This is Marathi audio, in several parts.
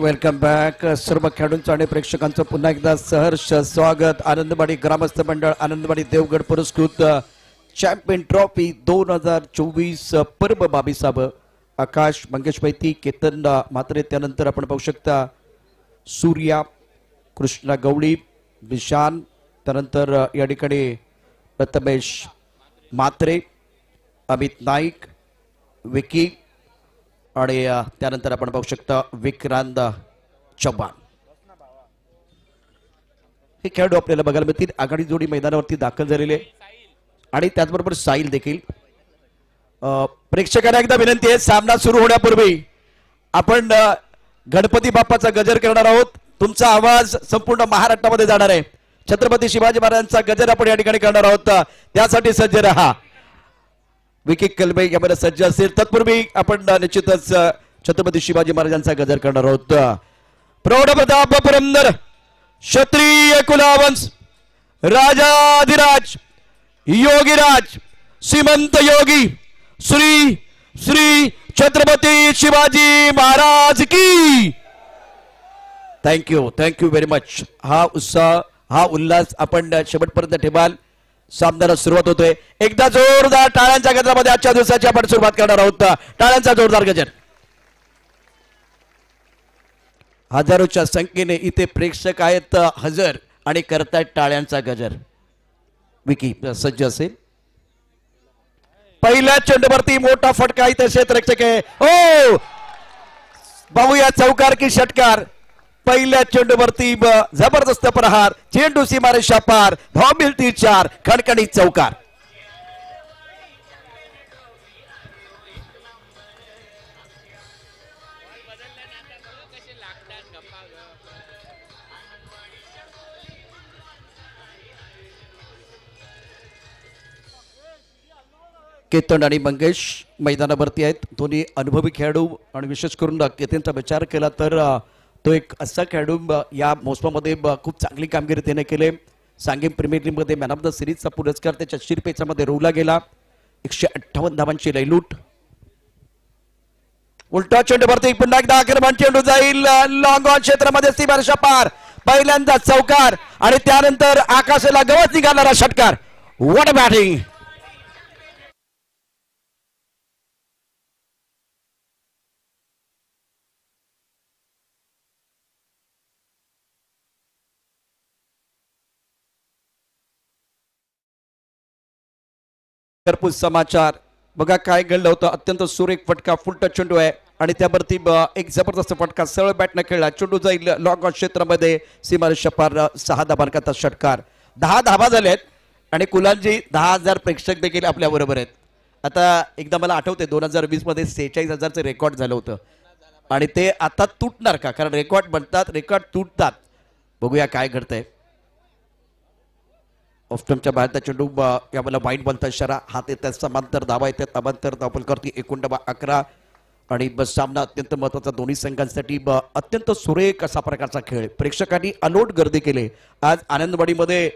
वेलकम बॅक सर्व खेळाडूंचं आणि प्रेक्षकांचं पुन्हा एकदा सहर्ष स्वागत। आनंदवाडी ग्रामस्थ मंडळ आनंदवाडी देवगड पुरस्कृत चॅम्पियन ट्रॉफी 2024 पर्व 22 आकाश मंगेश मैती केतन म्हात्रे, त्यानंतर आपण पाहू शकता सूर्या कृष्णा गवळी विशान, त्यानंतर या ठिकाणी प्रथमेश म्हात्रे अमित नाईक विकी आणि त्यानंतर आपण पाहू शकता विक्रांत चव्हाण। हे खेळाडू आपल्याला बघायला मिळतील। आघाडी जोडी मैदानावरती दाखल झालेले आणि त्याचबरोबर साहिल देखील। प्रेक्षकांना एकदा विनंती आहे, सामना सुरू होण्यापूर्वी आपण गणपती बाप्पाचा गजर करणार आहोत। तुमचा आवाज संपूर्ण महाराष्ट्रामध्ये जाणार आहे। छत्रपती शिवाजी महाराजांचा गजर आपण या ठिकाणी करणार आहोत, त्यासाठी सज्ज रहा। विकी कलमे यामध्ये सज्ज असेल। तत्पूर्वी आपण निश्चितच छत्रपती शिवाजी महाराजांचा गजर करणार आहोत। प्रौढ प्रताप पुरंदर क्षत्रिय कुलावंश राजाधिराज योगीराज श्रीमंत योगी श्री श्री छत्रपती शिवाजी महाराज की। Thank you very much. हा उत्साह हा उल्हास आपण शेवटपर्यंत ठेवाल। सामन्याला सुरुवात होतोय। एकदा जोरदार टाळ्यांच्या गजरामध्ये आजच्या दिवसाची आपण सुरुवात करणार आहोत। टाळ्यांचा जोरदार गजर। हजारोच्या संख्येने इथे प्रेक्षक आहेत हजर आणि करतायत टाळ्यांचा गजर। विकी सज्ज असेल। पहिल्या चेंडूवरती मोठा फटका इथे क्षेत्ररक्षक आहे। हो पाहूया चौकार की षटकार। पहिल्या चेंडूवरती जबरदस्त प्रहार, चेंडू सीमारेषा पार, धाव मिळती 4, खणखणीत चौकार। केतन आणि मंगेश मैदानावरती आहेत। दोन्ही अनुभवी खेळाडू आणि विशेष करून केतनचा विचार केला तर तो एक असा खेळाडू या मोसमामध्ये खूप चांगली कामगिरी त्याने केले। सांगेम प्रीमियर लीग मध्ये मॅन ऑफ द सिरीजचा पुरस्कार त्याच्या शिरपेचामध्ये रोवला गेला। 158 धावांची लयलूट। उलटा चेंडूवरती पुन्हा एकदा आक्रमण, चेंडू जाईल लॉंग ऑन क्षेत्रामध्ये सीमारेषा पार। पहिल्यांदा चौकार आणि त्यानंतर आकाशाला गवत निघालेला षटकार। What batting. घरपूस समाचार बघा काय घडलं होतं। अत्यंत सुरेख फटका, फुलटा चेंडू आहे आणि त्यावरती एक जबरदस्त फटका सरळ बॅटने खेळला। चेंडू जाईल लॉंग ऑन क्षेत्रामध्ये सीमारेषा पार। 6 धाबांकरता षटकार। 10 धाबा झाल्यात आणि कुलांजी 10,000 प्रेक्षक देखील आपल्या बरोबर आहेत। आता एकदा मला आठवते 2020 मध्ये 46,000चं रेकॉर्ड झालं होतं आणि ते आता तुटणार का? कारण रेकॉर्ड बनतात, रेकॉर्ड तुटतात। बघूया काय घडतंय। ऑफस्टंपच्या बाहेरचा चेंडू यावेळेला वाईट बॉलचा इशारा। हात येतात समांतर धावा येतात, अमांतर धावफलक करती 11 आणि बस सामना अत्यंत महत्वाचा दोन्ही संघांसाठी। अत्यंत सुरेख असा प्रकारचा खेळ, प्रेक्षकांनी अलोट गर्दी केली आज आनंदवाडीमध्ये।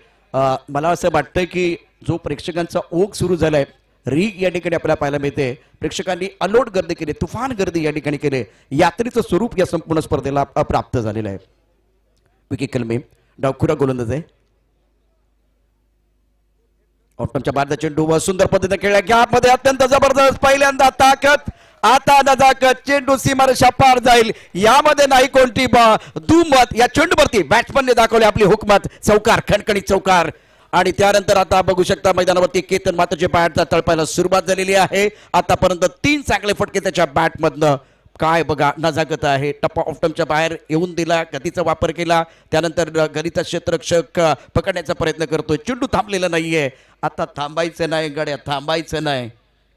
मला असं वाटतंय की जो प्रेक्षकांचा ओघ सुरू झालाय रीग या ठिकाणी आपल्याला पाहायला मिळते। प्रेक्षकांनी अलोट गर्दी केली, तुफान गर्दी या ठिकाणी केली। यात्रेचं स्वरूप या संपूर्ण स्पर्धेला प्राप्त झालेलं आहे। विकी कलमे डावखुरा गोलंदाज आहे। ऑप्टमच्या बाहेरचा चेंडू सुंदर पद्धतीने खेळला, गॅपमध्ये अत्यंत जबरदस्त। पहिल्यांदा ताकद, आता नजाकत, चेंडू सीमारेषा पार जाईल यामध्ये नाही कोणती दुमत। या चेंडूवरती बॅट्समनने दाखवली आपली हुकमत। चौकार, खणखणीत चौकार। आणि त्यानंतर आता बघू शकता मैदानावरती केतन माताच्या बॅटचा तळपायला सुरुवात झालेली आहे। आतापर्यंत 3 चांगले फटके त्याच्या बॅटमधनं। काय बघा नजाकत आहे। टप्पा ऑफ्टमच्या बाहेर येऊन दिला, गतीचा वापर केला, त्यानंतर गणित क्षेत्ररक्षक पकडण्याचा प्रयत्न करतोय। चेंडू थांबलेला नाहीये, आता थांबायचं नाही गड्या, थांबायचं नाही।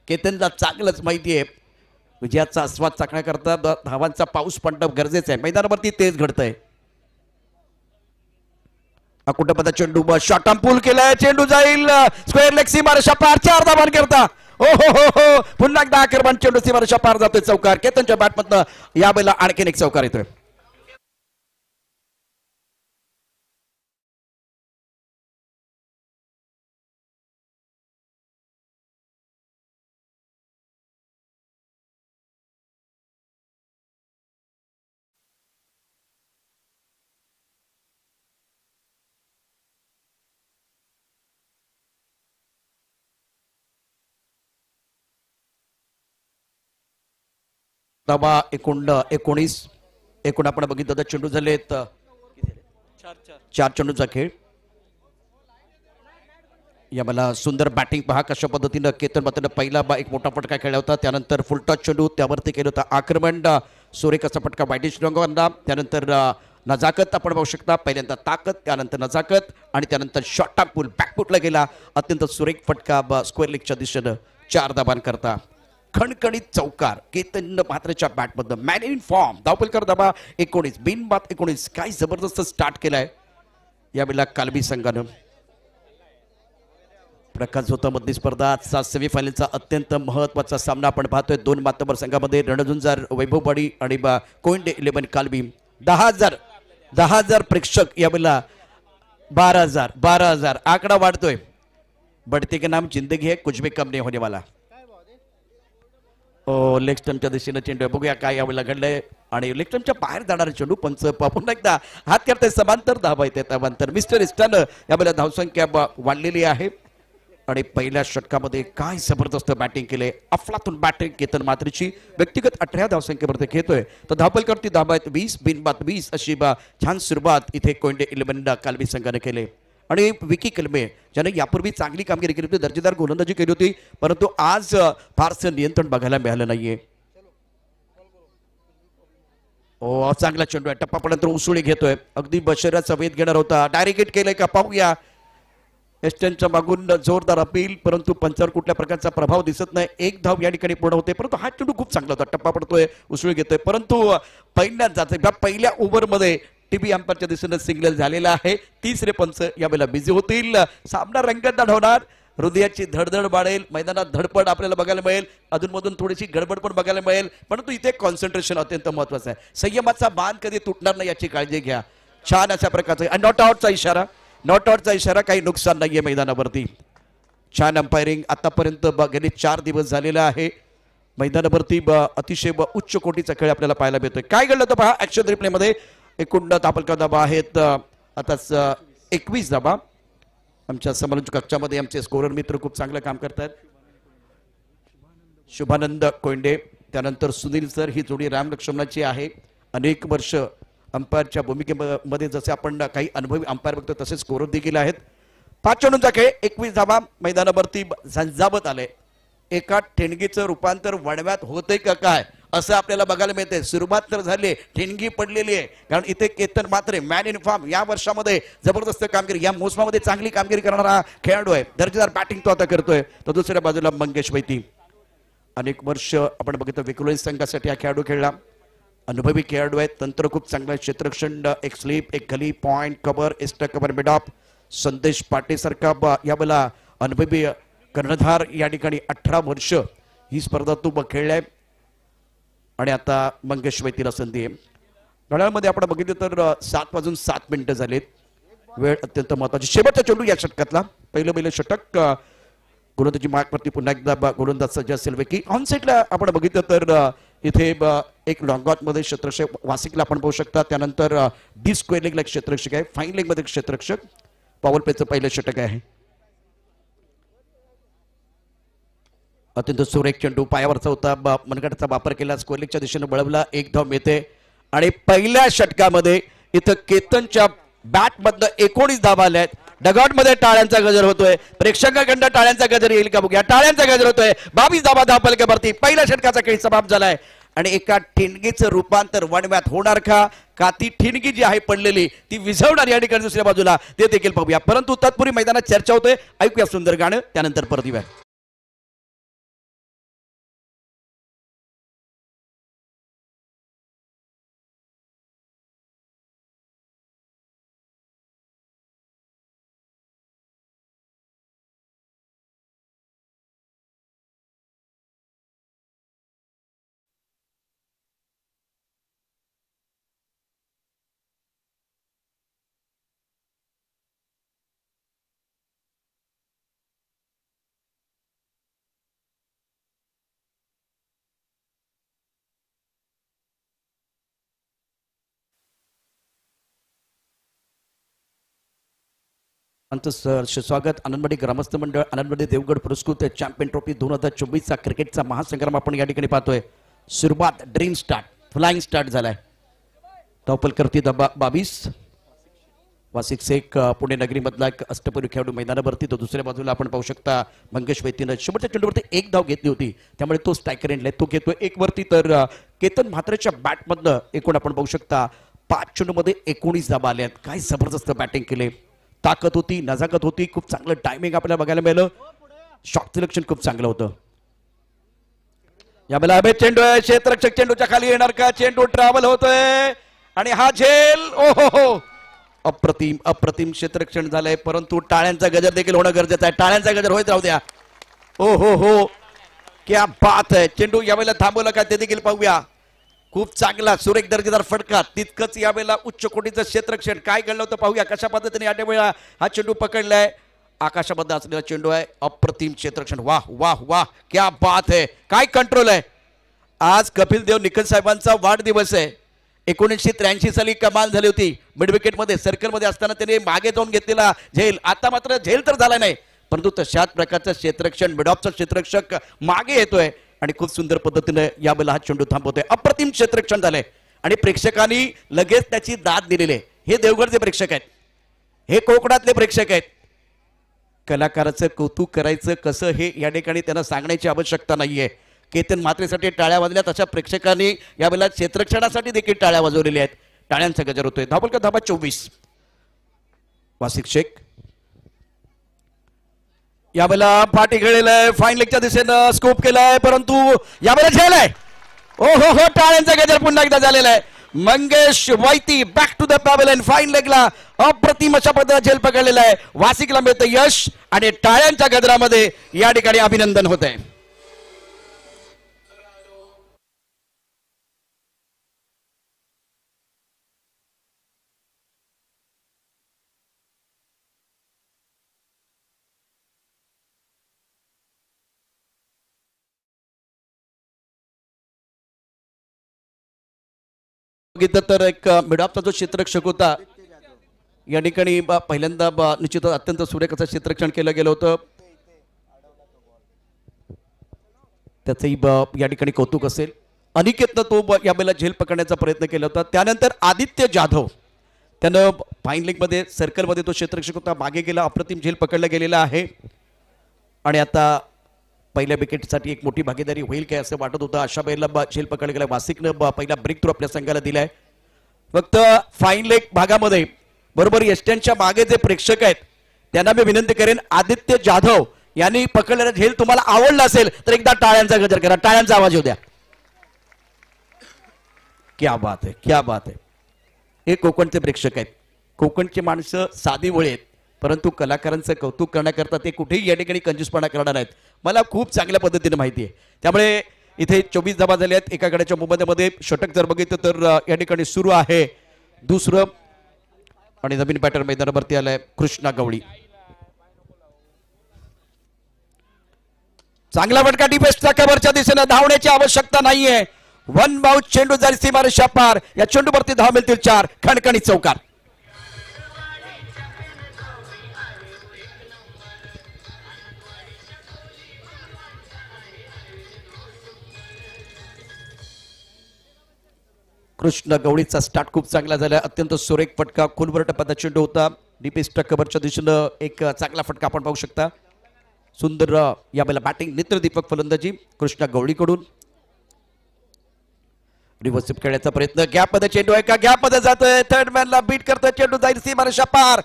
केतनला चांगलंच माहिती आहे विजयाचा आस्वाद चाकण्याकरता धावांचा पाऊस पडणं गरजेचं आहे। मैदानावरती तेच घडतंय। कुठं चेंडू शॉर्ट आर्म पूल केलाय, चेंडू जाईल स्क्वेअर लेग सीमारेषा पार। 4 धावांकरता हो पुन्हा एकदा आक्रमण, चेंडू सीमारेषा पार जातोय। चौकार केतनच्या बॅटमधनं यावेळेला आणखीन एक चौकार येतोय। धाबा 19 एकूण आपण बघितलं तर चेंडू झालेत चार चेंडूचा खेळ. या मला सुंदर बॅटिंग पहा कशा पद्धतीनं केतन मात्र पहिला एक मोठा फटका खेळला होता. त्यानंतर फुल टच चेंडू त्यावरती केलं होतं आक्रमण सुरेख असा फटका वाईटिश रंगांना. त्यानंतर नजाकत आपण पाहू शकता पहिल्यांदा ताकद त्यानंतर नजाकत आणि त्यानंतर शॉर्ट टाप पुल बॅकफुटला गेला अत्यंत सुरेख फटका स्क्वेअर लेगच्या दिशेनं 4 धाबां करता. खणखणीत चौकार केतन मात्रच्या बॅटमधनं मॅन इन फॉर्म धावपलकर धाबा 19 बिनबाद 19 काय जबरदस्त स्टार्ट केलाय यावेळेला कालबी संघानं. प्रकाश होता मधली स्पर्धा आजचा सेमीफायनलचा अत्यंत महत्वाचा सामना आपण पाहतोय. 2 मातबर संघामध्ये रणझुंजार वैभववाडी आणि कोइंडे 11 कालबी. 10,000 प्रेक्षक यावेळेला 12,000 आकडा वाढतोय. बढ़ते के नाम जिंदगी है कुछ भी कम नहीं होने वाला. लेग स्टंपच्या दिशेने चेंडू बघूया काय यावेळेला घडलंय आणि लेग स्टंपच्या बाहेर जाणारा चेंडू पंच पुन्हा एकदा हात करताय समांतर धावा येते त्यानंतर मिस्टर इस्टन यावेळेला धावसंख्या वाढलेली आहे आणि पहिल्या षटकामध्ये काय जबरदस्त बॅटिंग केले. अफलातून बॅटिंग केतन मात्रेची व्यक्तिगत 18 धावसंख्येवरती खेळतोय तर धावपलकर धाबा 20 बिनबाद 20 अशी छान सुरुवात इथे कोइंडे 11 कालबी संघाने केले. आणि विकी कलमे ज्याने यापूर्वी चांगली कामगिरी केली होती दर्जेदार गोलंदाजी केली होती परंतु आज फारसं नियंत्रण बघायला मिळालं नाहीये. चांगला चेंडू आहे टप्पापर्यंत उसळी घेतोय अगदी बशराचा वेध घेणार होता. डायरेक्ट हिट केलंय का पाहूया. एस्टनच्या मागून जोरदार अपील परंतु पंचावर कुठल्या प्रकारचा प्रभाव दिसत नाही. 1 धाव या ठिकाणी पूर्ण होते परंतु हा चेंडू खूप चांगला होता टप्पा पडतोय उसळी घेतोय परंतु पहिल्या ओव्हरमध्ये टीबी अंपायरच्या दिशेने सिग्नल झालेला आहे. तिसरे पंच यावेळेला बिझी होतील. सामना रंगतदार होणार. हृदयाची धडधड वाढेल मैदानात धडपड आपल्याला बघायला मिळेल अधूनमधून थोडीशी गडबड पण बघायला मिळेल परंतु इथे कॉन्सन्ट्रेशन अत्यंत महत्वाचं आहे. संयमाचा बांध कधी तुटणार नाही याची काळजी घ्या. छान अशा प्रकारचा नॉट आउटचा इशारा काही नुकसान नाहीये मैदानावरती. छान अंपायरिंग आतापर्यंत गेले 4 दिवस झालेला आहे. मैदानावरती अतिशय उच्च कोटीचा खेळ आपल्याला पाहायला मिळतोय. काय घडलं तर पहा ऍक्शन रिप्ले मध्ये एकूण धावपलकर धाबा आहेत आता 21 धाबा. आमच्या समालोचक कक्षामध्ये आमचे स्कोरर मित्र खूप चांगलं काम करतात. शुभानंद कोइंडे त्यानंतर सुनील सर ही जोडी राम लक्ष्मणाची आहे. अनेक वर्ष अंपायरच्या भूमिकेमध्ये जसे आपण काही अनुभवी अंपायर बघतो तसे स्कोरर देखील आहेत. 5 चेंडूंचा खेळ 21 धाबा मैदानावरती झंझावत आले. एका ठेणगीचं रूपांतर वणव्यात होते का काय असं आपल्याला बघायला मिळते. सुरुवात तर झाली ठेणगी पडलेली आहे कारण इथे केतन मात्रे मॅन इन फॉर्म या वर्षामध्ये जबरदस्त कामगिरी या मोसमामध्ये चांगली कामगिरी करणारा खेळाडू आहे. दर्जेदार बॅटिंग तो आता करतोय. तर दुसऱ्या बाजूला मंगेश वैती अनेक वर्ष आपण बघितलं विक्रोली संघासाठी हा खेळाडू खेळला. अनुभवी खेळाडू आहेत. तंत्र खूप चांगलं आहे. क्षेत्ररक्षण एक स्लीप एक gully point cover extra cover mid off Sandesh पाटेसारखा यावेळेला अनुभवी कर्णधार या ठिकाणी 18 वर्ष ही स्पर्धा तू खेळलाय आणि आता मंगेश वैतीला संधी आहे. घड्याळामध्ये आपण बघितलं तर 7:07 झालेत. वेळ अत्यंत महत्वाची. शेवटचा चेंडू या षटकातला पहिलं षटक गोलंदाजी मार्कवरती पुन्हा एकदा गोलंदाज सज्ज असेल की ऑन साईडला आपण बघितलं तर इथे एक लॉंगॉट मध्ये क्षेत्ररक्षक वासिकला आपण पाहू शकता. त्यानंतर डी स्क्वेअर लेगला क्षेत्ररक्षक आहे. फाईन लेग मध्ये क्षेत्ररक्षक पॉवर प्लेचं पहिलं षटक आहे. अत्यंत सुरेख चेंडू पायावरचा होता मनगटाचा वापर केला स्क्वेअर लेगच्या दिशेने वळवला. 1 धाव मिळते आणि पहिल्या षटकामध्ये इथं केतनच्या बॅट मधनं 19 धावा आल्या आहेत. डगआउट मध्ये टाळ्यांचा गजर होतोय. प्रेक्षकांकडून टाळ्यांचा गजर येईल का बघूया. टाळ्यांचा गजर होतोय. 22 धावा धावपलकेवरती पहिल्या षटकाचा खेळ समाप्त झालाय आणि एका ठिणगीचं रूपांतर वणव्यात होणार का ती ठिणगी जी आहे पडलेली ती विझवणार या ठिकाणी दुसऱ्या बाजूला ते देखील पाहूया. परंतु तत्पूर्वी मैदानात चर्चा होते. ऐकूया सुंदर गाणं त्यानंतर परत येऊया. स्वागत आनंदवाडी ग्रामस्थ मंडळ आनंदवाडी देवगड पुरस्कृत चॅम्पियन ट्रॉफी 2024 चा क्रिकेटचा महासंग्राम आपण या ठिकाणी पाहतोय. सुरुवात ड्रीम स्टार्ट, फ्लाइंग स्टार्ट झालाय. धावपल करती 22. वासिक शेख पुणे नगरी मधला एक अष्टपैलू खेळाडू मैदानावरती. तो दुसऱ्या बाजूला आपण पाहू शकता मंगेश वैतीनं शेवटच्या चेंडूवरती एक धाव घेतली होती, त्यामुळे तो स्ट्रायकर एंडला तो घेतोय एक वरती. तर केतन म्हात्रेच्या बॅटमधनं एकूण आपण पाहू शकता 5 चेंडूमध्ये 19 धावा आल्या. काय जबरदस्त बॅटिंग केले, ताकद होती, नजाकत होती, खूप चांगलं टायमिंग आपल्याला बघायला मिळालं. शॉट सिलेक्शन खूप चांगलं होतं. यावेळेला अभेद चेंडू आहे, क्षेत्ररक्षक चेंडूच्या खाली येणार का, चेंडू ट्रॅव्हल होतोय आणि हा झेल. ओ हो, अप्रतिम अप्रतिम क्षेत्ररक्षण झालंय, परंतु टाळ्यांचा गजर देखील होणं गरजेचं आहे. टाळ्यांचा गजर होत राहू द्या. ओ हो, क्या बात आहे. चेंडू यावेळेला थांबवला का ते देखील पाहूया. खूप चांगला सुरेख दर्जेदार फटका, तितकंच यावेळेला उच्च कोटीचं क्षेत्ररक्षण. काय घडलं होतं पाहूया, कशा पद्धतीने या वेळेला हा चेंडू पकडलाय. आकाशामध्ये असलेला चेंडू आहे, अप्रतिम क्षेत्ररक्षण. वाह वाह वाह, क्या बात आहे, काय कंट्रोल आहे. आज कपिल देव निकल साहेबांचा वाढदिवस आहे. 1983 साली कमाल झाली होती मिड विकेट मध्ये, सर्कल मध्ये असताना त्याने मागे जाऊन घेतलेला झेल. आता मात्र झेल तर झाला नाही, परंतु तशाच प्रकारचं क्षेत्ररक्षण मिडऑफचा क्षेत्ररक्षक मागे येतोय आणि खूप सुंदर पद्धतीने यावेळेला हा चेंडू थांबवतोय. अप्रतिम क्षेत्ररक्षण झालंय आणि प्रेक्षकांनी लगेच त्याची दाद दिलेली आहे. हे देवगडचे प्रेक्षक आहेत, हे कोकणातले प्रेक्षक आहेत. कलाकाराचं कौतुक करायचं कसं हे या ठिकाणी त्यांना सांगण्याची आवश्यकता नाहीये. केतन म्हात्रेसाठी टाळ्या वाजल्या, तशा प्रेक्षकांनी यावेळेला क्षेत्ररक्षणासाठी देखील टाळ्या वाजवलेल्या आहेत. टाळ्यांचा गजर होतोय. धावपल का धाबा 24. वासिक शेख यावेळेला पाठी खेळलेलाय, फाईन लेगच्या दिशेनं स्कोप केलाय, परंतु यावेळेला झेल आहे. ओ हो, टाळ्यांचा गजर पुन्हा एकदा झालेला आहे. Mangesh Vaiti back to the pavilion, fine लेगला अप्रतिम अशा पद्धतीने झेल पकडलेला आहे. वासिकला मिळतं यश आणि टाळ्यांच्या गजरामध्ये या ठिकाणी अभिनंदन होत आहे. तर एक मिडऑफचा जो क्षेत्ररक्षक होता या ठिकाणी पहिल्यांदा निश्चित अत्यंत सुरेख असं क्षेत्ररक्षण केलं गेलं होतं. त्याचंही या ठिकाणी कौतुक असेल. अनिकेतनं तो यावेळेला झेल पकडण्याचा प्रयत्न केला होता. त्यानंतर आदित्य जाधव त्यानं फाईन लेगमध्ये सर्कलमध्ये तो क्षेत्ररक्षक होता, मागे गेला, अप्रतिम झेल पकडला गेलेला आहे. आणि आता पहिल्या विकेटसाठी एक मोठी भागीदारी होईल काय असं वाटत होतं. अशा वेळेला झेल पकडला गेला. वासिकनं पहिला ब्रेक थ्रू आपल्या संघाला दिलाय. फक्त फाईन लेग भागामध्ये बरोबर एस्टनच्या मागे जे प्रेक्षक आहेत त्यांना मी विनंती करेन, आदित्य जाधव यांनी पकडलेला झेल तुम्हाला आवडला असेल तर एकदा टाळ्यांचा गजर करा, टाळ्यांचा आवाज येऊ द्या. क्या बात आहे, क्या बात आहे. हे कोकणचे प्रेक्षक आहेत. कोकणची माणसं साधी वळी आहेत, परंतु कलाकारांचं कौतुक करण्याकरता ते कुठेही या ठिकाणी कंजूसपणा करणार आहेत. मला खूप चांगल्या पद्धतीने माहिती आहे. त्यामुळे इथे 24 धावा झाल्या आहेत. एका गड्याच्या मोबदल्यामध्ये षटक जर बघितलं तर या ठिकाणी सुरू आहे दुसरं. आणि नवीन बॅटर मैदानावरती आलाय कृष्णा गवळी. चांगला फटका डिफेन्सच्या कव्हरच्या दिशेने, धावण्याची आवश्यकता नाहीये. वन बाउंस चेंडू जाईल सीमारेषा पार. या चेंडूवरती धाव मिळतील 4. खणखणीत चौकार. कृष्ण गवळीचा स्टार्ट खूप चांगला झाला. अत्यंत सुरेख फटका, खोलवर टप्प्याचा चेंडू होता. डीपीस्ट कव्हरच्या दिशेनं एक चांगला फटका आपण पाहू शकता. सुंदर यावेळेला बॅटिंग, नेत्रदीपक फलंदाजी कृष्णा गवळीकडून. रिव्हर्स खेळण्याचा प्रयत्न, गॅप मध्ये चेंडू आहे का, गॅप मध्ये जातोय, थर्ड मॅनला बीट करतोय, चेंडू जाईल सीमारेषा पार.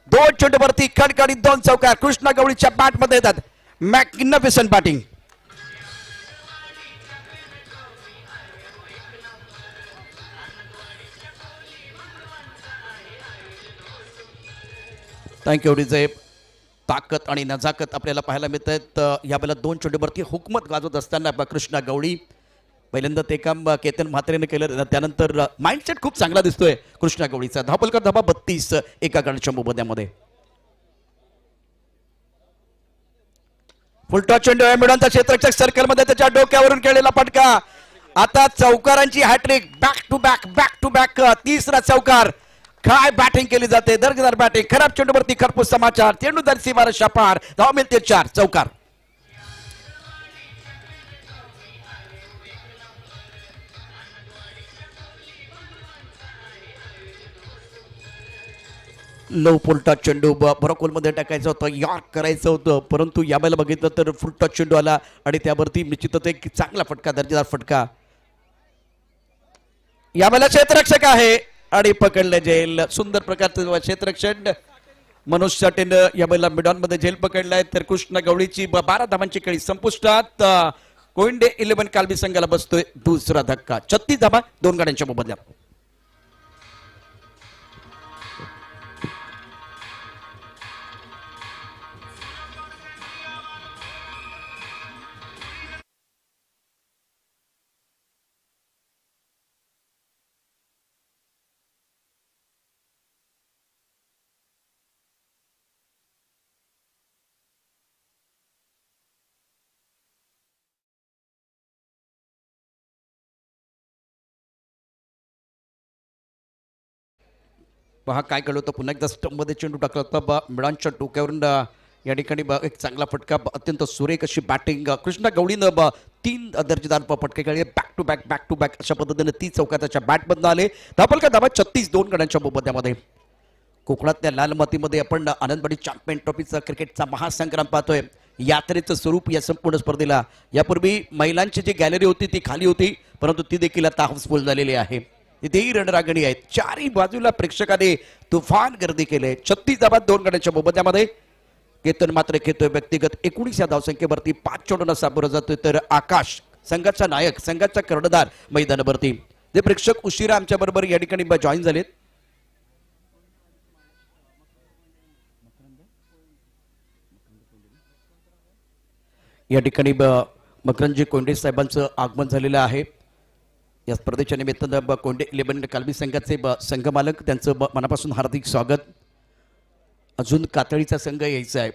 2 चेंडूवरती खणखणीत 2 चौकार. कृष्णा गवळीच्या बॅट मध्ये येतात. Magnificent batting. Thank you DJ. ताकद आणि नजाकत आपल्याला पाहायला मिळत आहेत. यावेळेला 2 चेंडूवरती हुकमत गाजवत असताना कृष्णा गवळी. पहिल्यांदा ते काम केतन म्हात्रेने केलं, त्यानंतर माइंडसेट खूप चांगला दिसतोय कृष्णा गवळीचा. धावपलकर धाबा 32 एका गडाच्या मोबदल्यामध्ये. फुलटॉस चेंडू आहे, मिडॉनचा क्षेत्ररक्षक सर्कलमध्ये त्याच्या डोक्यावरून केलेला फटका. आता चौकारांची हॅट्रिक, बॅक टू बॅक 3रा चौकार. काय बॅटिंग केली जाते, दर्जेदार बॅटिंग. खराब चेंडूवरती खरपूस समाचार, चेंडू जाईल सीमारेषा पार. धाव मिळते 4. चौकार. लो फुलटा चेंडू बरोकोल मध्ये टाकायचं होतं, यॉर्क करायचं होतं, परंतु यावेळेला बघितलं तर फुलटा चेंडू आला आणि त्यावरती निश्चितच एक चांगला फटका, दर्जेदार फटका. यावेळेला क्षेत्ररक्षक आहे आणि पकडले जाईल. सुंदर प्रकारचं क्षेत्ररक्षण मनोज साठेनं यावेळेला मिडॉन मध्ये झेल पकडलाय. तर कृष्ण गवळीची 12 धावांची खेळी संपुष्टात. कोइंडे 11 कालबी संघाला बसतोय दुसरा धक्का. 36 धावा 2 गाड्यांच्या मोबदल्यात. पहा काय केलं होतं, पुन्हा एकदा स्टंप मध्ये चेंडू टाकला होता मिडानच्या डोक्यावरून. या ठिकाणी एक चांगला फटका, अत्यंत सुरेख अशी बॅटिंग कृष्णा गवळीनं 3 दर्जेदार फटके खेळले. बॅक टू बॅक अशा पद्धतीने 30 चौकाच्या बॅटमधनं आले. धापल का धाबा 36 2 गड्यांच्या मोबदल्यामध्ये. कोकणातल्या लाल मातीमध्ये आपण आनंदवाडी चॅम्पियन ट्रॉफीचा क्रिकेटचा महासंग्राम पाहतोय. यात्रेचं स्वरूप या संपूर्ण स्पर्धेला. यापूर्वी महिलांची जी गॅलरी होती ती खाली होती, परंतु ती देखील आता हाऊसफुल झालेली आहे. तिथेही रणरागणी आहेत. चारही बाजूला प्रेक्षकांनी तुफान गर्दी केले. 36 धावा 2 गड्यांच्या मोबदल्यामध्ये. केतन मात्र खेळतोय व्यक्तिगत 19 या धावसंख्येवरती 5 चेंडूंना सामोरं जातोय. तर आकाश संघाचा नायक, संघाचा कर्णधार मैदानावरती. जे प्रेक्षक उशिरा आमच्या बरोबर या ठिकाणी जॉईन झालेत. या ठिकाणी मकरंजी कोंडे साहेबांचं आगमन झालेलं आहे. या स्पर्धेच्या निमित्तानं कोंडे 11 कालबी संघाचे संघमालक, त्यांचं मनापासून हार्दिक स्वागत. अजून कातळीचा संघ यायचा आहे,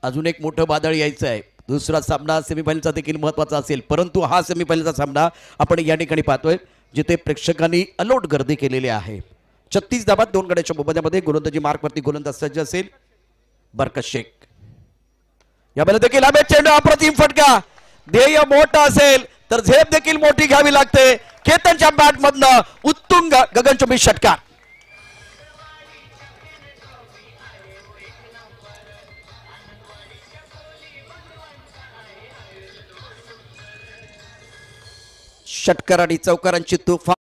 अजून एक मोठं वादळ यायचं आहे. दुसरा सामना सेमीफायनलचा देखील महत्त्वाचा असेल, परंतु हा सेमीफायनलचा सामना आपण या ठिकाणी पाहतोय जिथे प्रेक्षकांनी अलोट गर्दी केलेली आहे. 36 धावा 2 गड्यांच्या मोबदल्यामध्ये. गोलंदाजी मार्कवरती गोलंदाज सज्ज असेल बरकत शेख. यावेळेला देखील आबे चेंडू, अप्रतिम फटका. ध्येय मोठा असेल तर झेप देखील मोठी घ्यावी लागते. केतनच्या बॅटमधनं उत्तुंग गगनचुंबी षटकार. षटकार आणि चौकारांची तुफान.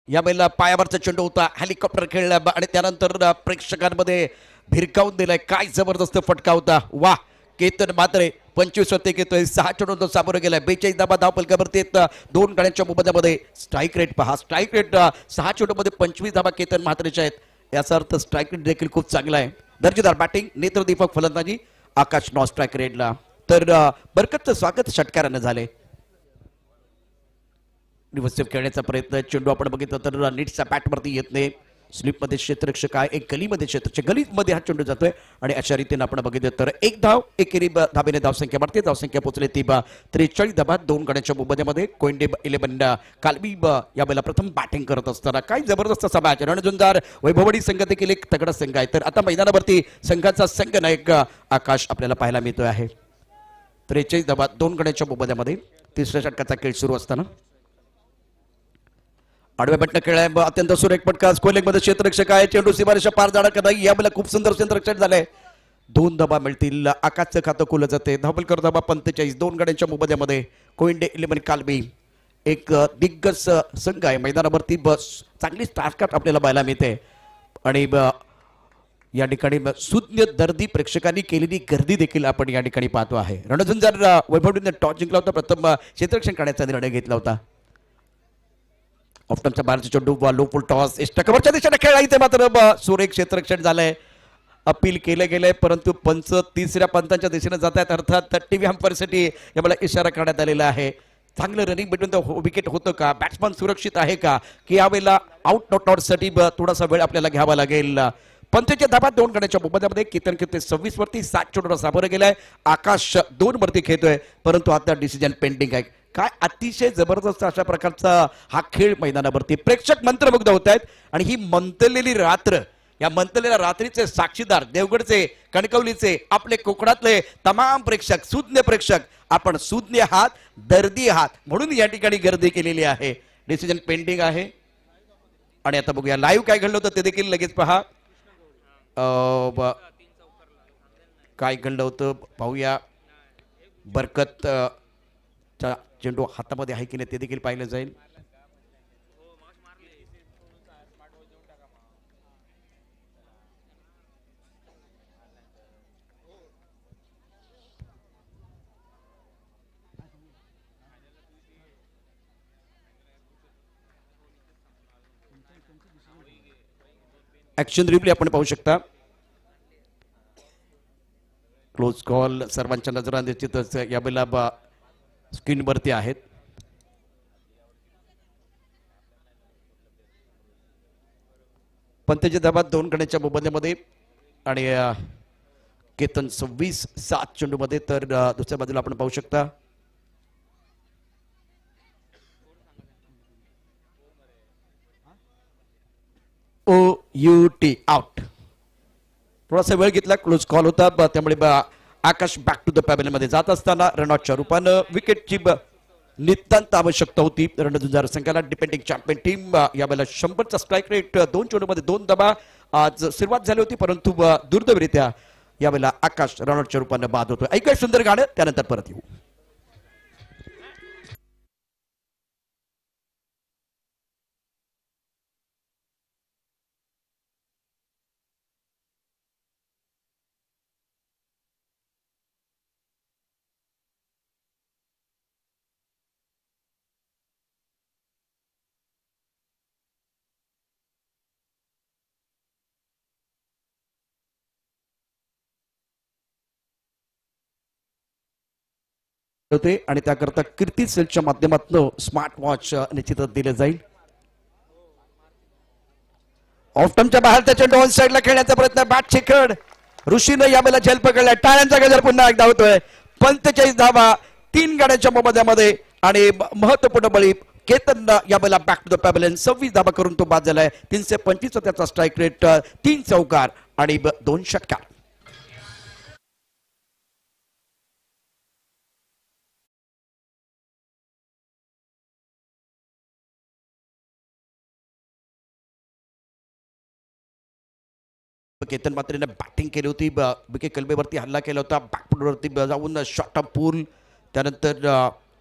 यावेळेला पायावरचा चेंडू होता, हेलिकॉप्टर खेळला आणि त्यानंतर प्रेक्षकांमध्ये भिरकावून दिलाय. काय जबरदस्त फटका होता. वा. केतन मात्र 25 वरती घेतोय. 6 चेंडूंचा सामोरं गेलाय. 42 धावा धावफलकावरती 2 गड्यांच्या मोबदल्यामध्ये. स्ट्राईक रेट पहा, स्ट्राईक रेट 6 चेंडूमध्ये 25 धावा केतन म्हात्रेच्या आहेत. याचा अर्थ स्ट्राईक रेट देखील खूप चांगला आहे. दर्जेदार बॅटिंग, नेत्रदीपक फलंदाजी. आकाश नॉ स्ट्राईक रेटला. तर बरकतचं स्वागत षटकारानं झाले. रिव्हर्सिव्ह खेळण्याचा प्रयत्न. चेंडू आपण बघितलं तर नीटचा बॅटवरती येत नाही. स्लिपमध्ये क्षेत्ररक्षक आहे, एक गलीमध्ये क्षेत्ररक्षक, गलीमध्ये हा चेंडू जातोय आणि अशा रीतीने आपण बघितलं तर 1 धाव एकेरी धाबेने धावसंख्या वाढते. धावसंख्या पोहोचली ती 43 धावा 2 गड्यांच्या मोबदल्यामध्ये. कोइंडे 11 कालबी यावेळेला प्रथम बॅटिंग करत असताना काय जबरदस्त असा मॅच. रणझुंजार वैभववाडी संघ देखील एक तगडा संघ आहे. तर आता मैदानावरती संघाचा संघ नायक आकाश आपल्याला पाहायला मिळतोय आहे. 43 धावा 2 गड्यांच्या मोबदल्यामध्ये. तिसऱ्या षटकाचा खेळ सुरू असताना आडव्या बटन खेळाय. अत्यंत सुरेख फटका. स्कोलिंग मध्ये क्षेत्ररक्षक आहे. चेंडू सीमारेषा पार जाणार नाही. यावेळेला खूप सुंदर क्षेत्ररक्षण झालंय. 2 धावा मिळतील. आकाशचं खातं खुलं जाते. धावलकर धावा 45 2 गड्यांच्या मोबदल्यामध्ये. कोइंडे 11 कालबी एक दिग्गज संघ आहे मैदानावरती. चांगली स्टारकाट आपल्याला पाहायला मिळते आणि या ठिकाणी सुज्ञ दर्दी प्रेक्षकांनी केलेली गर्दी देखील आपण या ठिकाणी पाहतो आहे. रणझुंजार वैभवडीने टॉस जिंकला होता, प्रथम क्षेत्ररक्षण करण्याचा निर्णय घेतला होता. ऑफ्टनच्या बाहेरचा चेंडू लो फुल टॉस कव्हरच्या दिशेने खेळला. इथे मात्र सुरेख क्षेत्ररक्षण झालंय. अपील केलं गेलंय, परंतु पंच तिसऱ्या पंतांच्या दिशेने जात आहेत. अर्थात टीव्ही अंपायरसाठी याला इशारा करण्यात आलेला आहे. चांगलं रनिंग बिटवीन द विकेट होतं का, बॅट्समन सुरक्षित आहे का, की यावेळेला आउट नॉट आउट साठी थोडासा वेळ आपल्याला घ्यावा लागेल. पंचच्या धाबा 2 गड्यांच्या मोबदल्यामध्ये. केतन खेळते 26 वरती. 7 चेंडूंना सामोरं गेलाय. आकाश 2 वरती खेळतोय, परंतु आता डिसिजन पेंडिंग आहे. काय अतिशय जबरदस्त अशा प्रकारचा हा खेळ मैदानावरती. प्रेक्षक मंत्रमुग्ध होत आहेत आणि ही मंतलेली रात्र, या मंतलेल्या रात्रीचे साक्षीदार देवगडचे, कणकवलीचे, आपले कोकणातले तमाम प्रेक्षक, सुज्ञ प्रेक्षक. आपण सुज्ञ आहात, दर्दी आहात, म्हणून या ठिकाणी गर्दी केलेली आहे. डिसिजन पेंडिंग आहे आणि आता बघूया लाईव्ह काय घडलं होतं ते देखील लगेच पहा. काय घडलं होतं पाहूया. बरकत चा चेंडू हातामध्ये आहे की नाही ते देखील पाहिलं जाईल. ऍक्शन रिप्ले आपण पाहू शकता. क्लोज कॉल सर्वांच्या नजरा निश्चितच यावेळेला स्क्रीनवरती आहेत. पंतच्या धाबात 2 गड्यांच्या मोबदल्यामध्ये आणि केतन 26-7 चेंडूमध्ये. तर दुसऱ्या बाजूला आपण पाहू शकता OUT आउट. थोडासा वेळ घेतला, क्लोज कॉल होता त्यामुळे आकाश बॅक टू द पॅबेलमध्ये जात असताना रनआउटच्या रूपानं विकेटची नितांत आवश्यकता होती. रणधुंजार संघाला डिपेंडिंग चॅम्पियन टीम यावेळेला 100चा स्ट्राईक रेट, 2 चेंडूमध्ये 2 धावा. आज सुरुवात झाली होती परंतु दुर्दैवरित्या यावेळेला आकाश रनआउटच्या रूपानं बाद होतो. ऐका सुंदर गाणं, त्यानंतर परत येऊ. होते आणि त्याकरता कीर्ती सेलच्या माध्यमातून स्मार्ट वॉच निश्चितच दिले जाईल. ऑफ टर्मच्या बाहेर त्या चेंडू ऑन साइडला खेळण्याचा प्रयत्न, बॅट चिकड ऋषीनं यावेळेला झेल पकडला. टाळ्यांचा गजर पुन्हा एकदा होतोय. 45 धावा 3 गाड्यांच्या मोबदल्यामध्ये आणि महत्वपूर्ण बळी केतन यावेळेला बॅक टू द पॅबेलियन. 26 धावा करून तो बाद झालाय. 325 त्याचा स्ट्राईक रेट, 3 चौकार आणि 2 षटकार. केतन मात्रेने बॅटिंग केली होती. विकेट कलबेवरती हल्ला केला होता, बॅकफुटवरती जाऊन शॉर्ट ऑफ पूल. त्यानंतर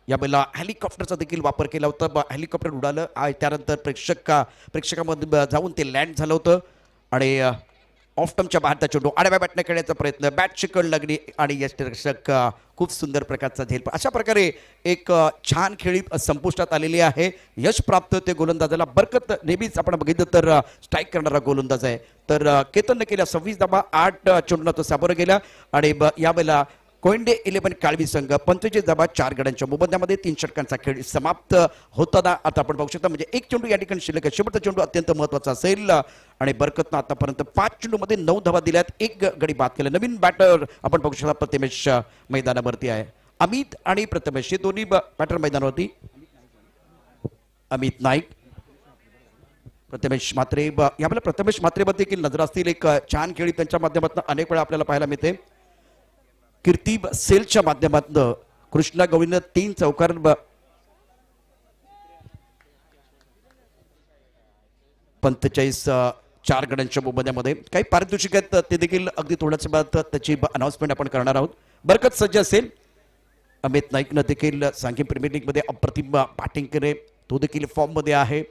यावेळेला हेलिकॉप्टरचा देखील वापर केला होता. हेलिकॉप्टर उडालं, त्यानंतर प्रेक्षकामध्ये जाऊन ते लँड झालं होतं आणि ऑफ टर्मच्या बाहेरचा चेंडू आडव्या बॅटने खेळण्याचा प्रयत्न, बॅट चिकड लागली आणि यष्टिरक्षक खूप सुंदर प्रकारचा झेल. अशा प्रकारे एक छान खेळी संपुष्टात आलेली आहे. यश प्राप्त ते गोलंदाजाला. बरकत नेहमीच आपण बघितलं तर स्ट्राईक करणारा गोलंदाज आहे. तर केतनने केल्या 26 धावा, 8 चेंडूंना तो सामोरं गेला आणि यावेळेला कोयंडे 11 काळवी संघ 45 धावा 4 गड्यांच्या मोबदल्यामध्ये 3 षटकांचा खेळ समाप्त होताना आता आपण पाहू शकता. म्हणजे 1 चेंडू या ठिकाणी शिल्लक आहे. शेवटचा चेंडू अत्यंत महत्वाचा असेल आणि बरकतनं आतापर्यंत 5 चेंडूमध्ये 9 धावा दिल्यात, 1 गडी बाद केला. नवीन बॅटर आपण पाहू शकता प्रथमेश मैदानावरती आहे. अमित आणि प्रथमेश हे दोन्ही बॅटर मैदानावरती. अमित नाईक, प्रथमेश म्हात्रे. यावेळेला प्रथमेश म्हात्रेवर देखील नजर असतील. एक छान खेळी त्यांच्या माध्यमातून अनेक वेळा आपल्याला पाहायला मिळते. कीर्ती सेलच्या माध्यमातून कृष्णा गवळीनं 3 चौकार, 45 4 गड्यांच्या मोबदल्यामध्ये. काही पारितोषिक आहेत ते देखील अगदी थोड्याच बाद त्याची अनाउन्समेंट आपण करणार आहोत. बरकत सज्ज असेल. अमित नाईकनं देखील सांघिक प्रीमियर लीग मध्ये अप्रतिम बॅटिंग केले, तो देखील फॉर्म मध्ये आहे.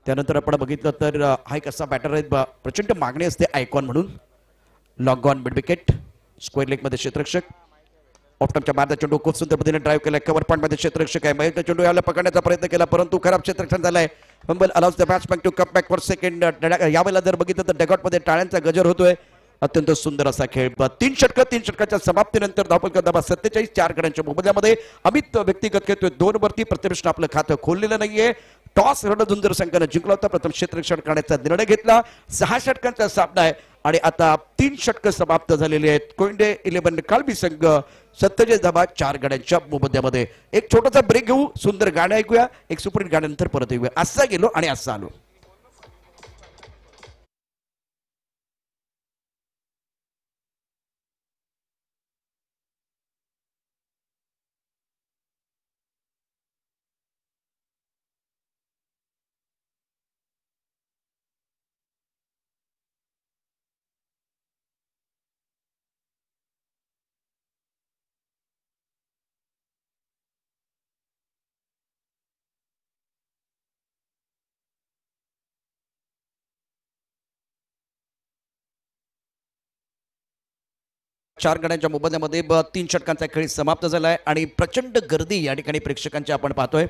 त्यानंतर आपण बघितलं तर हा एक असा बॅटर आहे, प्रचंड मागणी असते आयकॉन म्हणून. Long on mid wicket, square leg मध्ये क्षेत्ररक्षक. ऑफ्टमच्या बाहेरचा चेंडू खूप सुंदर पद्धतीने ड्राईव्ह केला. कव्हर पॉईंट मध्ये क्षेत्ररक्षक आहे. महेशचा चेंडू याला पकडण्याचा प्रयत्न केला परंतु खराब क्षेत्ररक्षण झालाय. Fumble allows the batsman to come back for second. यावेळेला जर बघितलं तर डगआउट मध्ये टाळ्यांचा गजर होतोय. अत्यंत सुंदर असा खेळ. 3 षटकाच्या समाप्तीनंतर धावफलक धाबा 47 4 गड्यांच्या मोबदल्यामध्ये. अमित व्यक्तिगत खेळतोय 2 वरती. प्रथमेशनं आपलं खातं खोललेलं नाहीये. टॉस रणधुंजर संघानं जिंकला होता. प्रथम क्षेत्ररक्षण करण्याचा निर्णय घेतला. 6 षटकांचा सामना आहे आणि आता 3 षटकं समाप्त झालेली आहेत. कोयंडे 11 काळबी संघ 47 धाबा 4 गड्यांच्या मोबदल्यामध्ये. एक छोटासा ब्रेक घेऊ, सुंदर गाणं ऐकूया. एक सुपरहिट गाण्यानंतर परत येऊया. असा गेलो आणि असा आलो. 4 गड्यांच्या मोबदल्यामध्ये 3 षटकांचा खेळ समाप्त झालाय आणि प्रचंड गर्दी या ठिकाणी प्रेक्षकांची आपण पाहतोय.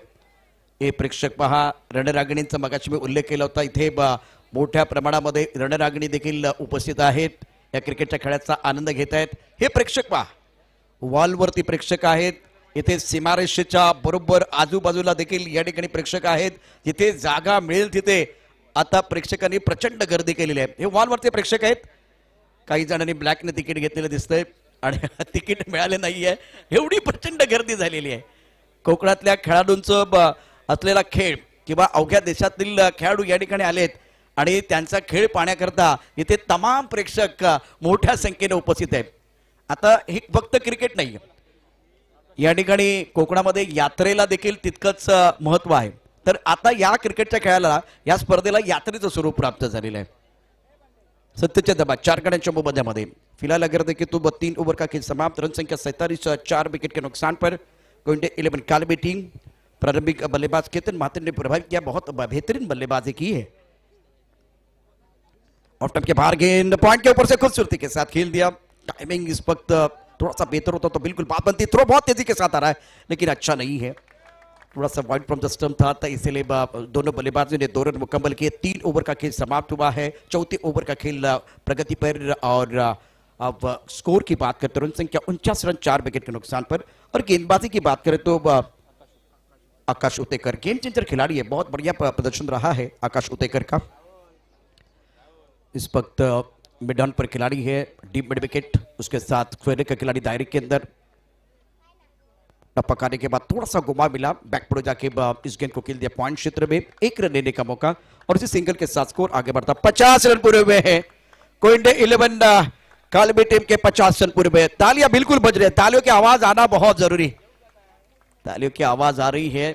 हे प्रेक्षक पहा, रणरागिणींचा मगाशी मी उल्लेख केला होता. इथे मोठ्या प्रमाणामध्ये रणरागिणी देखील उपस्थित आहेत. या क्रिकेटच्या खेळाचा आनंद घेत आहेत. हे प्रेक्षक पहा, वॉलवरती प्रेक्षक आहेत. इथे सीमारेषेच्या बरोबर आजूबाजूला देखील या ठिकाणी प्रेक्षक आहेत. जिथे जागा मिळेल तिथे आता प्रेक्षकांनी प्रचंड गर्दी केलेली आहे. हे वॉलवरती प्रेक्षक आहेत. काही जणांनी ब्लॅकने तिकीट घेतलेलं दिसतंय आणि तिकीट मिळाले नाहीये. एवढी प्रचंड गर्दी झालेली आहे. कोकणातल्या खेळाडूंचं असलेला खेळ किंवा अवघ्या देशातील खेळाडू या ठिकाणी आलेत आणि त्यांचा खेळ पाहण्याकरता इथे तमाम प्रेक्षक मोठ्या संख्येने उपस्थित आहेत. आता हे फक्त क्रिकेट नाही, या ठिकाणी कोकणामध्ये यात्रेला देखील तितकंच महत्व आहे. तर आता या क्रिकेटच्या खेळाला, या स्पर्धेला यात्रेचं स्वरूप प्राप्त झालेलं आहे. सत्तेच्या दबात 4 गड्यांच्या मोबदल्यामध्ये फिलहाल अगर देखें तो 3 ओवर का खेल समाप्त. रन संख्या 47, 4 विकेट के नुकसान पर गोइंडे 11 कालबे टीम. प्रारंभिक बल्लेबाज केतन महाजन ने प्रभावित किया, बहुत बेहतरीन बल्लेबाजी की है. ऑफ स्टंप के बाहर गेंद पॉइंट के ऊपर से खूबसूरती के साथ खेल दिया. टाइमिंग इस वक्त थोड़ा सा बेहतर होता तो बिल्कुल बात बनती. थ्रो बहुत तेजी के साथ आ रहा है लेकिन अच्छा नहीं है. थोड़ा सा वाइड फ्रॉम द स्टंप था, तो इसलिए दोनों बल्लेबाजों ने 2 रन मुकम्मल किए. 3 ओवर का खेल समाप्त हुआ है. चौथे ओवर का खेल प्रगति पर और अब स्कोर की बात करते रन संख्या 49 रन 4 विकेट के नुकसान पर. और गेंदबाजी की बात करें तो आकाश उतेकर गेम चेंजर खिलाड़ी है. बहुत बढ़िया प्रदर्शन रहा है आकाश उतेकर का. इस वक्त मिड ऑन पर खिलाड़ी है डीप मिड विकेट, उसके साथ स्क्वेयर का खिलाड़ी दायरे के अंदर. पकाने के बाद थोड़ा सा घुमा मिला, बैकपुर जाके इस गेंद को खेल दिया पॉइंट क्षेत्र में. 1 रन लेने का मौका और इसी सिंगल के साथ स्कोर आगे बढ़ता. 50 रन पूरे हुए हैं. कोइंडे 11 कालबे टीम के 50 रन पूरे हुए. तालियां बिल्कुल बज रही है. तालियों की आवाज आना बहुत जरूरी. तालियों की आवाज आ रही है.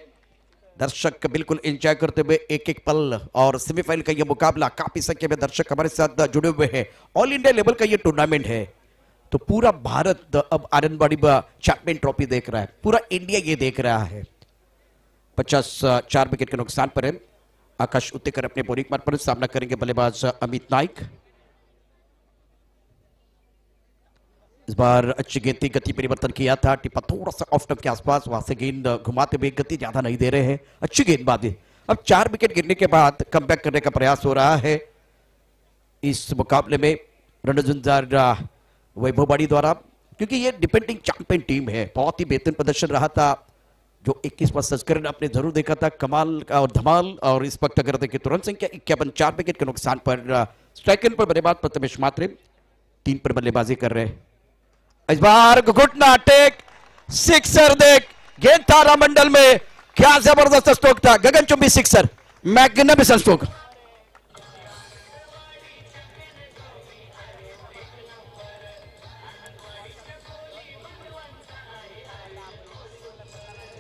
दर्शक बिल्कुल एंजॉय करते हुए एक एक पल. और सेमीफाइनल का यह मुकाबला, काफी संख्या में दर्शक हमारे साथ जुड़े हुए हैं. ऑल इंडिया लेवल का यह टूर्नामेंट है, तो पूरा भारत अब आनंदवाड़ी चैंपियन ट्रॉफी देख रहा है. पूरा इंडिया ये देख रहा है. 4 विकेट के नुकसान पर है. आकाश उतेकर अपने बॉलिंग मार्ग पर सामना करेंगे बल्लेबाज अमित नाइक. इस बार अच्छी गेंद थी, गति परिवर्तन किया था. टिप्पा थोड़ा सा ऑफ स्टंप के आसपास, वहां से गेंद घुमाते हुए गति ज्यादा नहीं दे रहे हैं. अच्छी गेंदबाजी. अब 4 विकेट गिरने के बाद कमबैक करने का प्रयास हो रहा है इस मुकाबले में रणजुंजार वैभववाड़ी द्वारा, क्योंकि ये डिपेंडिंग चैंपियन टीम है. बहुत ही बेहतरीन प्रदर्शन रहा था जो 21वां संस्करण आपने जरूर देखा था. कमाल और धमाल. और इस वक्त अगर देखें तो रन संख्या 51, 4 विकेट के नुकसान पर. स्ट्राइक पर बल्लेबाज प्रथमेश मात्रे 3 पर बल्लेबाजी कर रहे हैं. इस बार घुटना टेक सिक्सर देख. गेंद था रामंडल में, क्या जबरदस्त स्ट्रोक था. गगनचुंबी सिक्सर, मैग्निफिसेंट स्ट्रोक.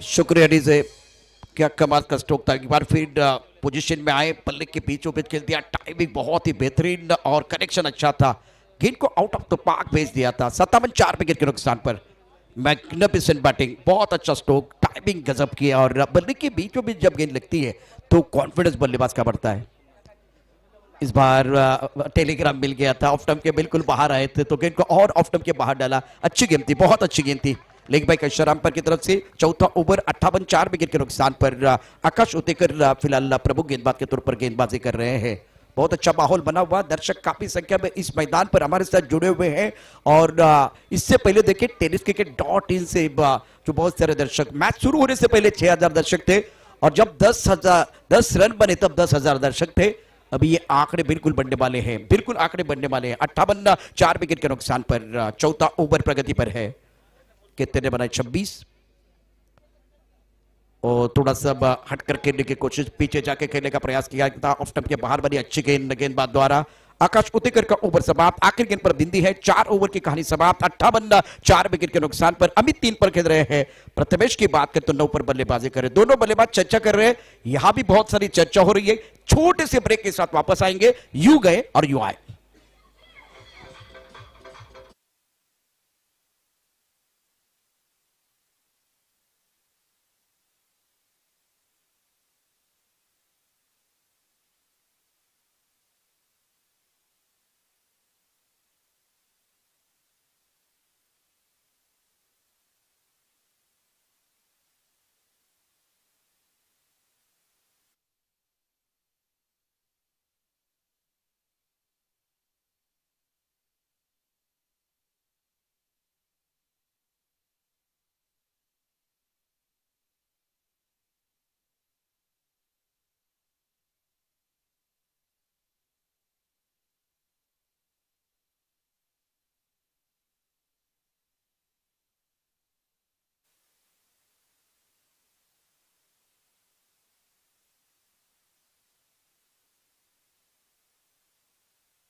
शुक्रिया डीजे, क्या कमाल का स्ट्रोक था. एक बार फिर पोजीशन में आए, पल्ले के बीचों बीच खेल दिया. टाइमिंग बहुत ही बेहतरीन और कनेक्शन अच्छा था. गेंद को आउट ऑफ द पार्क भेज दिया था. 57, 4 विकेट के नुकसान पर. मैग्निफिसेंट बैटिंग, बहुत अच्छा स्ट्रोक, टाइमिंग गजब की. और बल्ले के बीचों बीच जब गेंद लगती है तो कॉन्फिडेंस बल्लेबाज का बढ़ता है. इस बार टेलीग्राम मिल गया था. ऑफ स्टंप के बिल्कुल बाहर आए थे तो गेंद को और ऑफ स्टंप के बाहर डाला. अच्छी गेंद थी, बहुत अच्छी गेंद थी. लेग बाई कश्यरामपर की तरफ से. चौथा ओवर 58, 4 विकेट के नुकसान पर. आकाश उतेकर फिलहाल प्रमुख गेंदबाज के तौर पर गेंदबाजी कर रहे हैं. बहुत अच्छा माहौल बना हुआ. दर्शक काफी संख्या में इस मैदान पर हमारे साथ जुड़े हुए हैं. और इससे पहले देखिए टेनिस क्रिकेट.in से जो बहुत सारे दर्शक, मैच शुरू होने से पहले 6000 दर्शक थे और जब 10 रन बने तब 10,000 दर्शक थे. अभी ये आंकड़े बिल्कुल बढ़ने वाले हैं, बिल्कुल आंकड़े बढ़ने वाले हैं. 58, 4 विकेट के नुकसान पर. चौथा ओवर प्रगति पर है. कितने ने बनाए? 26. और थोड़ा सा हटकर खेलने की कोशिश, पीछे जाके खेलने का प्रयास किया था. ऑफ स्टंप के बाहर बनी अच्छी गेंदबाज द्वारा. आकाश उतेकर का ओवर समाप्त. आखिर गेंद पर बिंदी है. 4 ओवर की कहानी समाप्त. 58, 4 विकेट के नुकसान पर. अमित 3 पर खेल रहे हैं. प्रथमेश की बात करें तो 9 पर बल्लेबाजी कर रहे. दोनों बल्लेबाज चर्चा कर रहे हैं. यहां भी बहुत सारी चर्चा हो रही है. छोटे से ब्रेक के साथ वापस आएंगे. यू गए और यू आए.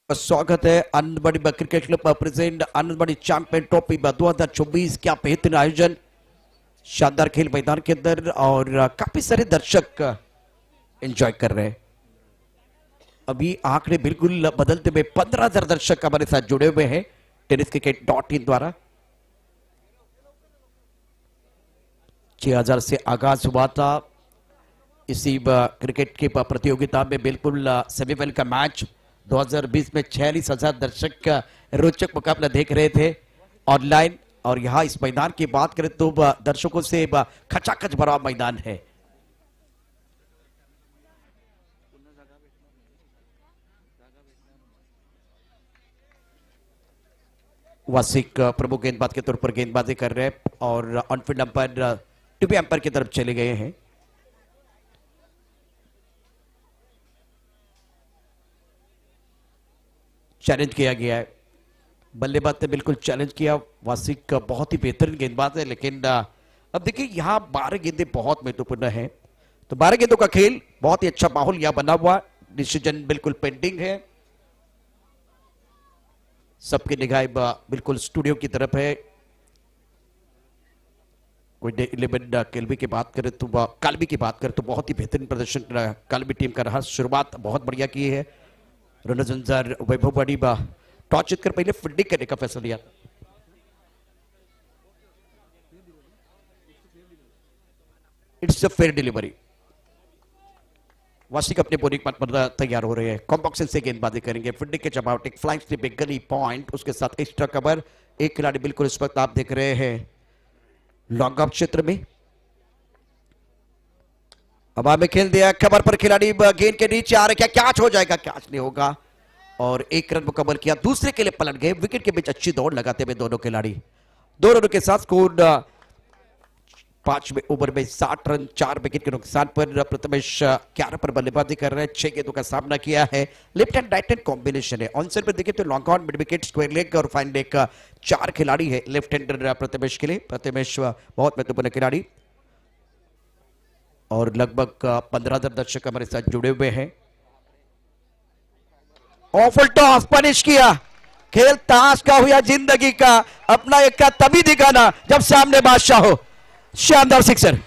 स्वागत है Anandbari cricket club present Anandbari champion trophy 2024। क्या बेहतरीन आयोजन, शानदार खेल मैदान के अंदर और काफी सारे दर्शक एंजॉय कर रहे हैं। अभी आंकड़े बिल्कुल बदलते हुए 15,000 दर्शक हमारे साथ जुड़े हुए हैं tenniscricket.in द्वारा। 6,000 से आगाज हुआ था इसी क्रिकेट की प्रतियोगिता में। बिल्कुल सेमीफाइनल का मैच 2020 में 46,000 दर्शक का रोचक मुकाबला देख रहे थे ऑनलाइन, और यहाँ इस मैदान की बात करें तो दर्शकों से खचाखच भरा मैदान है। वासिक प्रमुख गेंदबाज के तौर पर गेंदबाजी कर रहे हैं और ऑनफील्ड अंपायर टीवी अंपायर की तरफ चले गए हैं। चैलेंज किया गया है, बल्लेबाज ने बिल्कुल चैलेंज किया। वासिक बहुत ही बेहतरीन गेंदबाज है, लेकिन अब देखिए यहाँ 12 गेंदें बहुत महत्वपूर्ण है। तो 12 गेंदों का खेल, बहुत ही अच्छा माहौल यहाँ बना हुआ, डिसीजन बिल्कुल पेंडिंग है। सबकी निगाह बिल्कुल स्टूडियो की तरफ है। कोई 11 केल्वी की बात करें तो काल्वी की बात करें तो बहुत ही बेहतरीन प्रदर्शन काल्वी टीम का रहा। शुरुआत बहुत बढ़िया की है। रणजंजार वैभव बड़ी टॉस जीतकर पहले फील्डिंग करने का फैसला लिया। It's a fair delivery. Wasik अपने बोलिंग पर तैयार हो रहे हैं। कॉम्बॉक्सन से गेंदबाजी करेंगे। फील्डिंग के जवाब एक फ्लाइंग स्लिप, एक गली पॉइंट, उसके साथ एक्स्ट्रा कवर। एक खिलाड़ी बिल्कुल इस वक्त आप देख रहे हैं लॉन्ग ऑफ क्षेत्र में हवा में खेल दिया। कवर पर खिलाड़ी गेंद के नीचे आ रहे, क्या कैच हो जाएगा? कैच नहीं होगा और एक रन मुकम्मल किया। दूसरे के लिए पलट गए। विकेट के बीच अच्छी दौड़ लगाते हुए दोनों खिलाड़ी 2 रनों के साथ स्कोर 5वें ओवर में 60 रन 4 विकेट के नुकसान पर। प्रथमेश 11 पर बल्लेबाजी कर रहे हैं। 6 गेंदों का सामना किया है। Left hand right hand combination है। ऑन साइड पर देखिए तो long on, mid wicket, square leg और फाइन लेग का 4 खिलाड़ी है लेफ्ट हैंडर प्रथमेश के लिए। प्रथमेश बहुत महत्वपूर्ण खिलाड़ी और लगभग 15,000 दर्शक हमारे साथ जुड़े हुए हैं। ऑफल टॉस पनिश किया। खेल ताश का हो या जिंदगी का, अपना एक का तभी दिखाना जब सामने बादशाह हो। शानदार सिक्सर।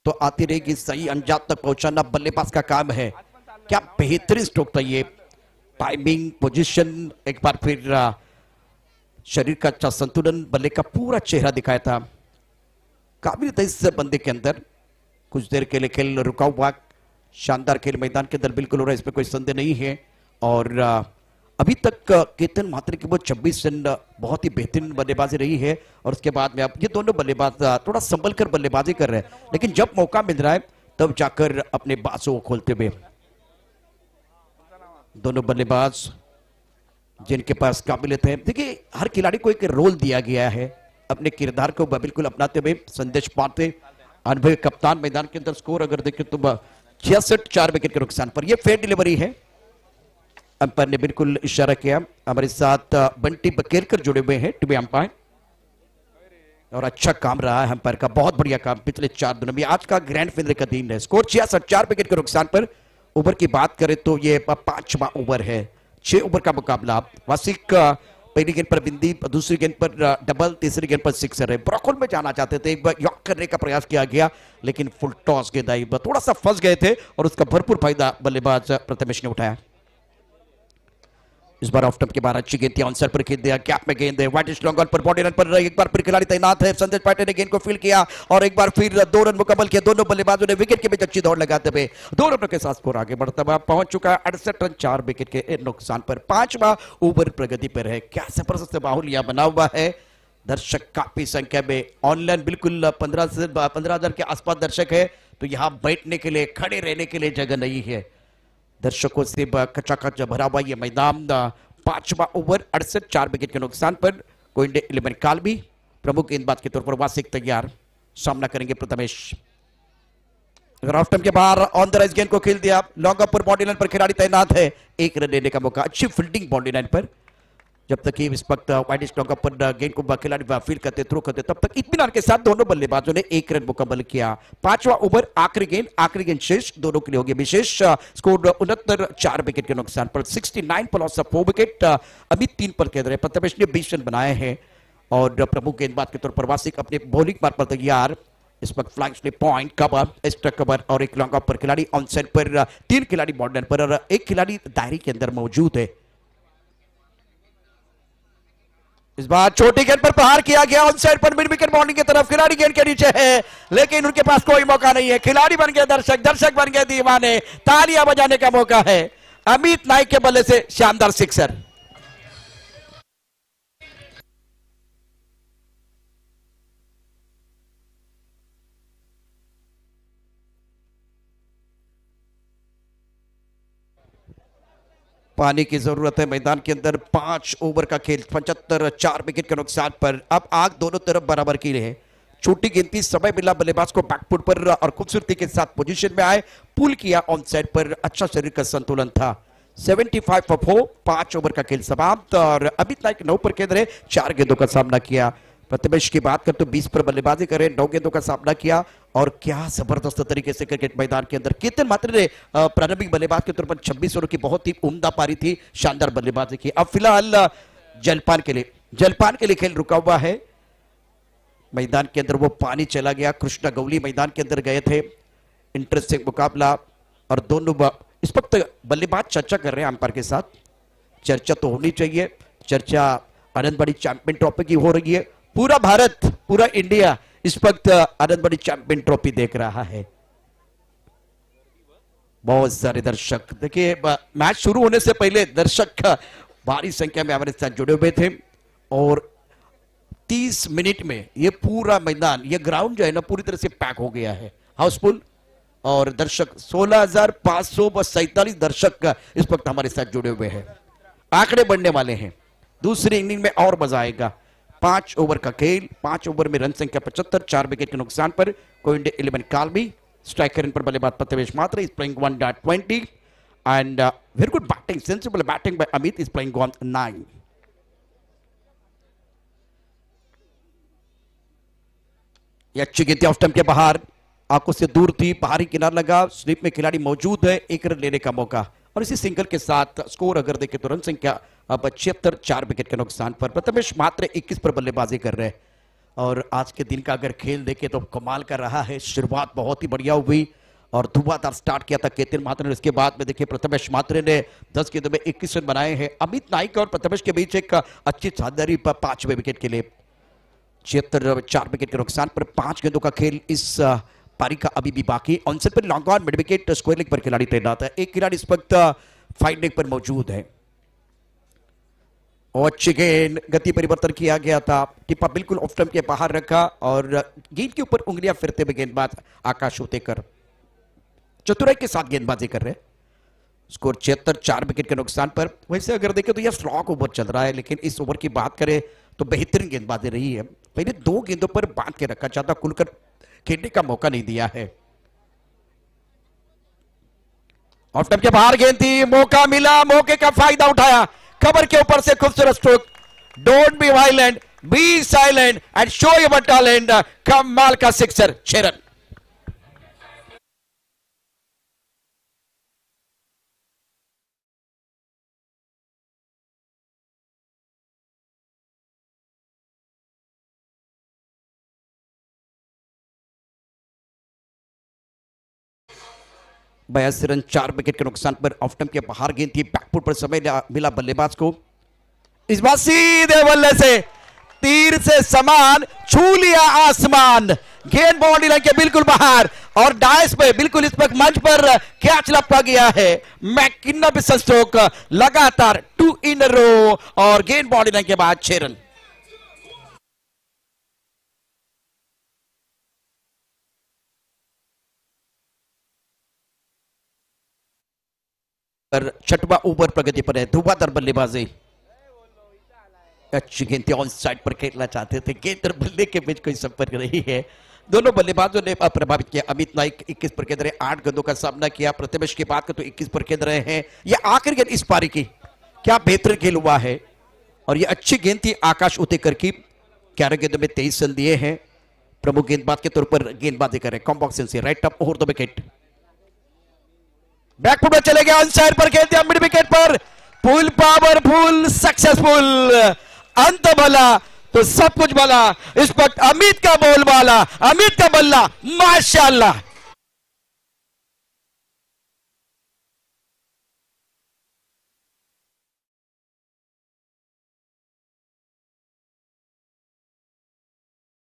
तो आती रहेगी, सही अंजाम तक पहुंचाना बल्लेबाज का काम है। क्या बेहतरीन स्ट्रोक था ये। टाइमिंग, पोजीशन, एक बार फिर शरीर का अच्छा संतुलन, बल्ले का पूरा चेहरा दिखाया था। काबिल था इस बंदे के अंदर। कुछ देर के लिए खेल रुका हुआ। शानदार खेल मैदान के अंदर बिल्कुल हो रहा है, इसमें कोई संदेह नहीं है। और अभी तक केतन मात्रे की वो 26 रन बहुत ही बेहतरीन बल्लेबाजी रही है। और उसके बाद में अब ये दोनों बल्लेबाज थोड़ा संभल कर बल्लेबाजी कर रहे हैं, लेकिन जब मौका मिल रहा है तब जाकर अपने बाजों को खोलते हुए दोनों बल्लेबाज जिनके पास काबिलियत है। देखिए हर खिलाड़ी को एक रोल दिया गया है, अपने किरदार को बिल्कुल अपनाते हुए संदेश पाते अनुभवी कप्तान मैदान के अंदर। स्कोर अगर देखें तो 66 4 विकेट के नुकसान पर। यह फेयर डिलीवरी है। अंपायर ने बिल्कुल इशारा किया। हमारे साथ बंटी बकेरकर जुड़े हुए हैं टीवी अंपायर, और अच्छा काम रहा है अंपायर का, बहुत बढ़िया काम पिछले 4 दिनों में। आज का ग्रैंड फिनाले का दिन है। स्कोर 66 4 विकेट के नुकसान पर। ओवर की बात करें तो ये 5वां ओवर है। 6 ओवर का मुकाबला। वासिक पहली गेंद पर बिंदी, दूसरी गेंद पर डबल, तीसरी गेंद पर सिक्सर है। ब्रॉकहोल में जाना चाहते थे, एक बार यॉक करने का प्रयास किया गया, लेकिन फुल टॉस गेंद आई, थोड़ा सा फंस गए थे और उसका भरपूर फायदा बल्लेबाज प्रथमेश ने उठाया। इस बार ऑफ टम्प के बाद अच्छी गेंद थी, आंसर पर खेल दिया, गैप में गेंद है, वाइट लॉन्ग ऑन पर बॉडी रन पर एक बार फिर खिलाड़ी तैनात है। संदेश पाटिल ने गेंद को फील्ड किया और एक बार फिर 2 रन मुकम्मल किया। दोनों बल्लेबाजों ने विकेट के बीच अच्छी दौड़ लगाते हुए 2 रनों के साथ स्कोर आगे बढ़ता हुआ पहुंच चुका है 68 रन 4 विकेट के नुकसान पर। 5वां ओवर प्रगति पर है। क्या जबरदस्त माहौल यहां बना हुआ है। दर्शक काफी संख्या में ऑनलाइन बिल्कुल 15,000 के आसपास दर्शक है। तो यहां बैठने के लिए, खड़े रहने के लिए जगह नहीं है। दर्शकों से खचाखच भरा हुआ ये मैदान। 5वां ओवर 68 4 विकेट के नुकसान पर। कोई 11 काल्वी प्रमुख गेंदबाज के तौर पर वासिक तैयार, सामना करेंगे प्रथमेश। अगर ऑफ स्टंप के बाहर ऑन द राइज गेंद को खेल दिया, लॉन्ग अप पर बाउंड्री लाइन पर खिलाड़ी तैनात है, एक रन लेने का मौका, अच्छी फील्डिंग बाउंड्री लाइन पर। जब तक कि इस वक्त वाइड लॉन्ग अप पर गेंद को खिलाड़ी फील्ड करते, थ्रो करते, तब तक इत्मीनान के साथ दोनों बल्लेबाजों ने एक रन मुकम्मल किया। पांचवा ओवर, आखिरी गेंद शेष, दोनों के लिए होगी विशेष। स्कोर 69, 4 विकेट के नुकसान पर 69 पर लॉस ऑफ 4 विकेट। अभी 3 पर खेल रहे प्रथमेश ने 20 रन बनाए हैं और प्रमुख गेंदबाज के तौर पर वासिक अपने बॉलिंग मार्ग पर तैयार। इस वक्त flying slip, point, cover, extra cover और एक लॉन्ग ऑफ पर खिलाड़ी, ऑन साइड पर 3 खिलाड़ी बॉर्डर पर और एक खिलाड़ी दायरे के अंदर मौजूद है। इस बार छोटी गेंद पर प्रहार किया गया, ऑन साइड पर मिड विकेट बाउंड्री की तरफ, खिलाड़ी गेंद के नीचे है लेकिन उनके पास कोई मौका नहीं है। खिलाड़ी बन गए दर्शक, दर्शक बन गए दीवाने, तालियां बजाने का मौका है। अमित नाइक के बल्ले से शानदार सिक्सर। पानी की जरूरत है मैदान के अंदर। 5 ओवर का खेल, 75, 4 विकेट के नुकसान पर। अब आग दोनों तरफ बराबर की है। छोटी गेंद थी, समय मिला बल्लेबाज को बैकफुट पर और खूबसूरती के साथ पोजीशन में आए, पुल किया ऑन साइड पर, अच्छा शरीर का संतुलन था। 75 फॉर 4, 5 ओवर का खेल समाप्त और अमित नाइक 9 पर खेल रहे, 4 गेंदों का सामना किया। प्रथमेश की बात कर तो 20 पर बल्लेबाजी करे, 9 गेंदों का सामना किया और क्या जबरदस्त तरीके से क्रिकेट मैदान के अंदर केतन मात्र ने प्रारंभिक बल्लेबाज के तौर पर 26 ओवर की बहुत ही उम्दा पारी थी, शानदार बल्लेबाजी की। अब फिलहाल जलपान के लिए खेल रुका हुआ है। मैदान के अंदर वो पानी चला गया, कृष्णा गौली मैदान के अंदर गए थे। इंटरेस्टिंग मुकाबला और दोनों इस वक्त बल्लेबाज चर्चा कर रहे हैं अंपायर के साथ। चर्चा तो होनी चाहिए, चर्चा आनंदबाड़ी चैंपियन ट्रॉफी की हो रही है। पूरा भारत, पूरा इंडिया इस वक्त आनंदबाड़ी चैंपियन ट्रॉफी देख रहा है। बहुत सारे दर्शक, देखिए मैच शुरू होने से पहले दर्शक भारी संख्या में हमारे साथ जुड़े हुए थे और 30 मिनट में ये पूरा मैदान, ये ग्राउंड जो है ना पूरी तरह से पैक हो गया है, हाउसफुल। और दर्शक 16,547 दर्शक इस वक्त हमारे साथ जुड़े हुए हैं। आंकड़े बढ़ने वाले हैं, दूसरी इनिंग में और मजा आएगा। 5 ओवर का खेल, 5 ओवर में रन संख्या 75, 4 विकेट के नुकसान पर। कोइंडे 11 कालवी, स्ट्राइकर इन पर बल्लेबाज प्रथमेश मात्र is playing 1.20 end very good batting, sensible batting bye Amit is playing 9। ये अच्छी गेंद ऑफ स्टंप के बाहर, आंखों से दूर थी, बाहरी किनारा लगा, स्लिप में खिलाड़ी मौजूद है, 1 रन लेने का मौका और इसी सिंगल के साथ स्कोर अगर देखें तो रन संख्या अब 76, 4 विकेट के नुकसान पर। प्रथमेश मात्र 21 पर बल्लेबाजी कर रहे हैं और आज के दिन का अगर खेल देखें तो कमाल कर रहा है। शुरुआत बहुत ही बढ़िया हुई और धुआंधार स्टार्ट किया था केतन मात्र ने। इसके बाद में देखिए प्रथमेश मात्र ने 10 गेंदों में 21 रन बनाए हैं। अमित नाइक और प्रथमेश के बीच एक अच्छी साझेदारी 5वें विकेट के लिए। 76, 4 विकेट के नुकसान पर 5 गेंदों का खेल इस पारी का अभी भी बाकी। ऑनसेट पर long on, mid wicket, square leg पर खिलाड़ी तैनात है। एक खिलाड़ी इस वक्त फाइट लेग पर मौजूद है और अच्छी गेंद, गति परिवर्तन किया गया था, टिप्पा बिल्कुल ऑफ स्टंप के बाहर रखा और गेंद के ऊपर उंगलियां फिरते हुए गेंदबाज आकाश उतेकर चतुराई के साथ गेंदबाजी कर रहे। स्कोर 76, 4 विकेट के नुकसान पर। वैसे अगर देखें तो यह स्ट्रॉक ओवर चल रहा है, लेकिन इस ओवर की बात करें तो बेहतरीन गेंदबाजी रही है। पहले 2 गेंदों पर बांध के रखा, ज्यादा खुलकर खेलने का मौका नहीं दिया है। ऑफ स्टंप के बाहर गेंद थी, मौका मिला, मौके का फायदा उठाया, कवर के ऊपर से खूबसूरत stroke. Don't be violent, be silent and show your talent. कमाल का सिक्सर, 6 रन। बयासी रन, 4 विकेट के नुकसान पर। ऑफ स्टंप के बाहर गेंद थी, बैकफुट पर समय मिला बल्लेबाज को। इस बार सीधे बल्ले से तीर से समान छू लिया आसमान, गेंद बाउंड्री लाइन के बिल्कुल बाहर और डायस पे बिल्कुल इस वक्त मंच पर कैच लपका गया है। मैग्निफिसेंट स्ट्रोक, लगातार 2 इन अ रो और गेंद बाउंड्री लाइन के बाद 6 रन। छठवां ओवर प्रगति पर है, धुआंधार बल्लेबाजी। अच्छी गेंद ऑन साइड पर खेलना चाहते थे, गेंद बल्ले के बीच कोई संपर्क नहीं है। दोनों बल्लेबाजों ने प्रभावित किया। अमित नाइक 21 पर खेल रहे, 8 गेंदों का सामना किया। प्रथमेश की बात कर तो 21 पर खेल रहे हैं। ये आखिरी गेंद इस पारी की, क्या बेहतर खेल हुआ है। और ये अच्छी गेंद थी आकाश उतेकर की। 11 गेंदों में 23 रन दिए हैं। प्रमुख गेंदबाज के तौर पर गेंदबाजी कर रहे हैं कॉम्बॉक्सन से। Right up over the wicket, back foot में चले गए, ऑन साइड पर खेल दिया मिड विकेट पर। फुल पावरफुल, सक्सेसफुल, अंत भला तो सब कुछ भला। इस वक्त अमित का बोलबाला, अमित का बल्ला, माशाअल्लाह।